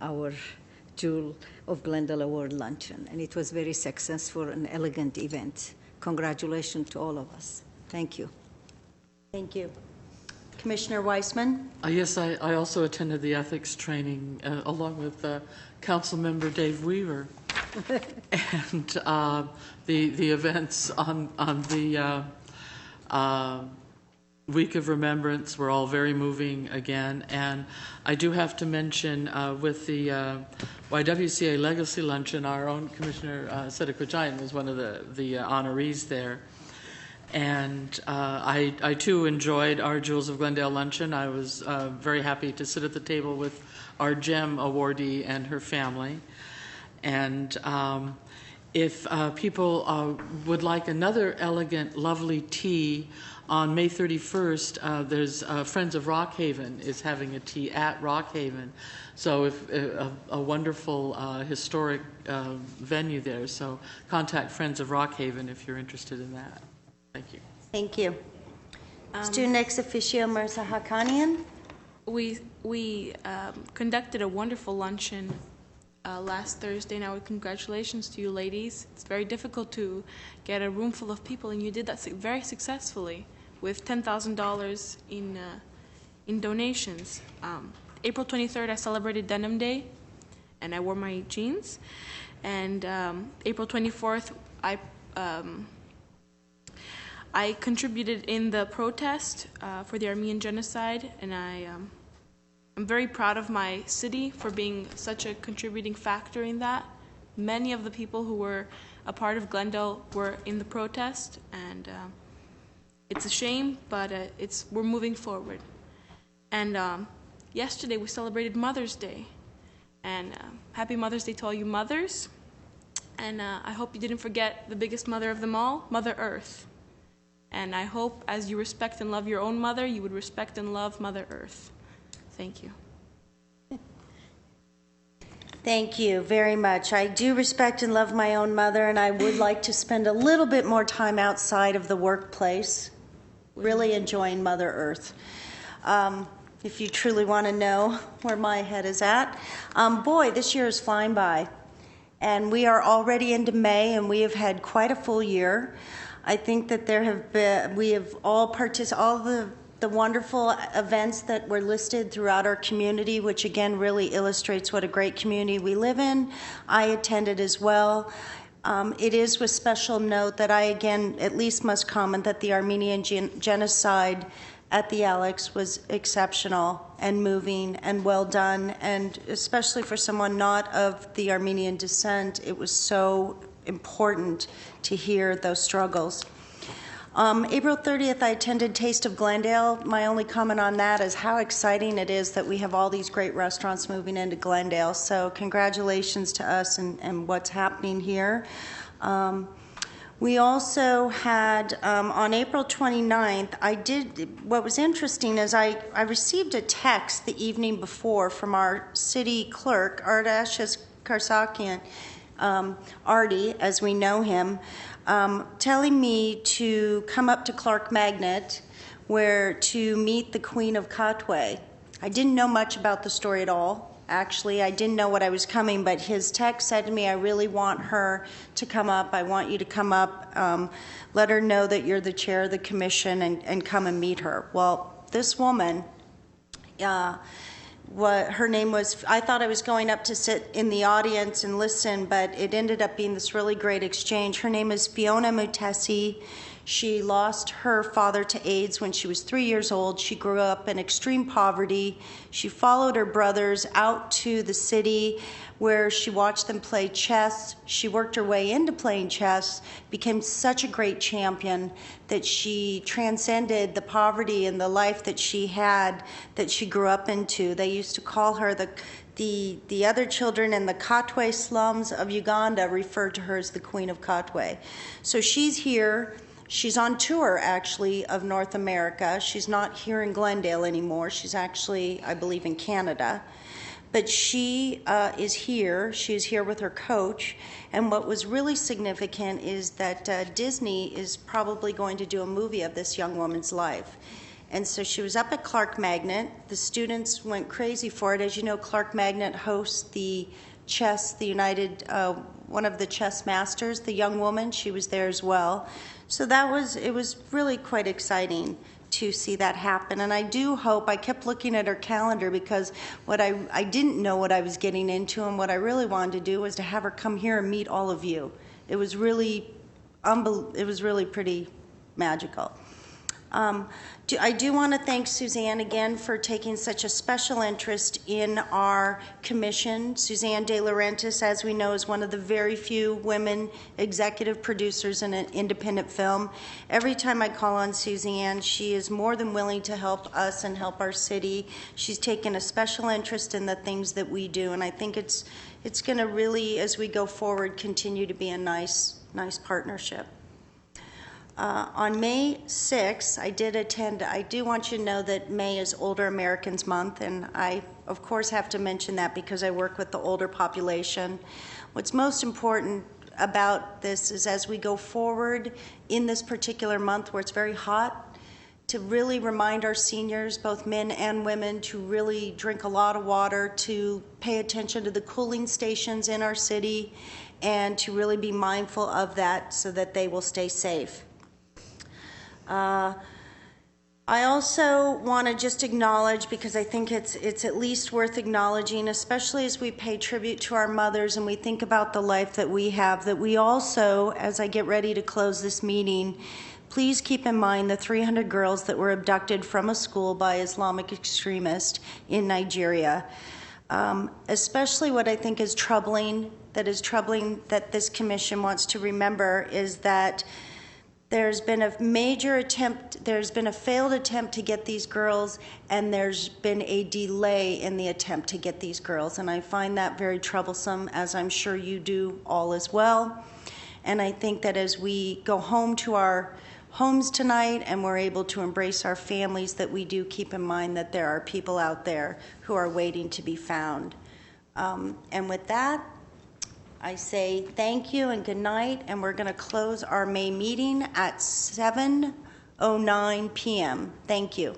our Jewel of Glendale Award luncheon, and it was very successful and elegant event. Congratulations to all of us. Thank you. Thank you. Commissioner Weissman? Yes, I also attended the ethics training along with Council Member Dave Weaver. And the events on the Week of Remembrance were all very moving again. And I do have to mention with the YWCA Legacy Luncheon, our own Commissioner Sedikojayan was one of the honorees there. And I too enjoyed our Jewels of Glendale luncheon. I was very happy to sit at the table with our GEM awardee and her family. And if people would like another elegant, lovely tea, on May 31st, there's Friends of Rockhaven is having a tea at Rockhaven. So if a wonderful historic venue there. So contact Friends of Rockhaven if you're interested in that. Thank you. Thank you. Student ex officio Mirza Haqqanian. We conducted a wonderful luncheon last Thursday, and I would congratulations to you ladies. It's very difficult to get a room full of people, and you did that very successfully with $10,000 in donations. April 23rd, I celebrated Denim Day, and I wore my jeans. And April 24th, I contributed in the protest for the Armenian genocide, and I'm very proud of my city for being such a contributing factor in that. Many of the people who were a part of Glendale were in the protest, and it's a shame, but we're moving forward. And yesterday we celebrated Mother's Day, and happy Mother's Day to all you mothers. And I hope you didn't forget the biggest mother of them all, Mother Earth. And I hope as you respect and love your own mother, you would respect and love Mother Earth. Thank you. Thank you very much. I do respect and love my own mother, and I would like to spend a little bit more time outside of the workplace, really enjoying Mother Earth. If you truly want to know where my head is at. Boy, this year is flying by. And we are already into May, and we have had quite a full year. I think that we have all the wonderful events that were listed throughout our community, which again really illustrates what a great community we live in. I attended as well. It is with special note that I again at least must comment that the Armenian genocide at the Alex was exceptional and moving and well done, and especially for someone not of the Armenian descent, it was so important to hear those struggles. April 30th, I attended Taste of Glendale. My only comment on that is how exciting it is that we have all these great restaurants moving into Glendale. So congratulations to us and what's happening here. We also had, on April 29th, what was interesting is I received a text the evening before from our city clerk, Ardashis Karsakian, Artie, as we know him, telling me to come up to Clark Magnet to meet the Queen of Katwe. I didn't know much about the story at all. Actually, I didn't know what I was coming, but his text said to me, I really want her to come up. I want you to come up. Let her know that you're the chair of the commission and come and meet her. Well, this woman, her name was, I thought I was going up to sit in the audience and listen, but it ended up being this really great exchange. Her name is Fiona Mutesi. She lost her father to AIDS when she was 3 years old. She grew up in extreme poverty. She followed her brothers out to the city where she watched them play chess. She worked her way into playing chess, became such a great champion that she transcended the poverty and the life that she had, that she grew up into. They used to call her the other children in the Katwe slums of Uganda referred to her as the Queen of Katwe. So she's here. She's on tour, actually, of North America. She's not here in Glendale anymore. She's actually, I believe, in Canada. But she is here. She is here with her coach. And what was really significant is that Disney is probably going to do a movie of this young woman's life. And so she was up at Clark Magnet. The students went crazy for it. As you know, Clark Magnet hosts the chess, one of the chess masters, the young woman. She was there as well. So it was really quite exciting to see that happen. And I do hope, I kept looking at her calendar because what I didn't know what I was getting into, and what I really wanted to do was to have her come here and meet all of you. It was really, it was really pretty magical. I do want to thank Suzanne again for taking such a special interest in our commission. Suzanne De Laurentiis, as we know, is one of the very few women executive producers in an independent film. Every time I call on Suzanne, she is more than willing to help us and help our city. She's taken a special interest in the things that we do, and I think it's going to really, as we go forward, continue to be a nice partnership. On May 6th, I did attend. I do want you to know that May is Older Americans Month, and I, of course, have to mention that because I work with the older population. What's most important about this is as we go forward in this particular month where it's very hot, to really remind our seniors, both men and women, to really drink a lot of water, to pay attention to the cooling stations in our city, and to really be mindful of that so that they will stay safe. I also want to just acknowledge, because I think it's at least worth acknowledging, especially as we pay tribute to our mothers and we think about the life that we have, that we also, as I get ready to close this meeting, please keep in mind the 300 girls that were abducted from a school by Islamic extremists in Nigeria. Especially what I think is troubling that this commission wants to remember is that there's been a major attempt, there's been a failed attempt to get these girls, and there's been a delay in the attempt to get these girls. And I find that very troublesome, as I'm sure you do all as well. And I think that as we go home to our homes tonight and we're able to embrace our families, that we do keep in mind that there are people out there who are waiting to be found. And with that, I say thank you and good night, and we're going to close our May meeting at 7:09 p.m. Thank you.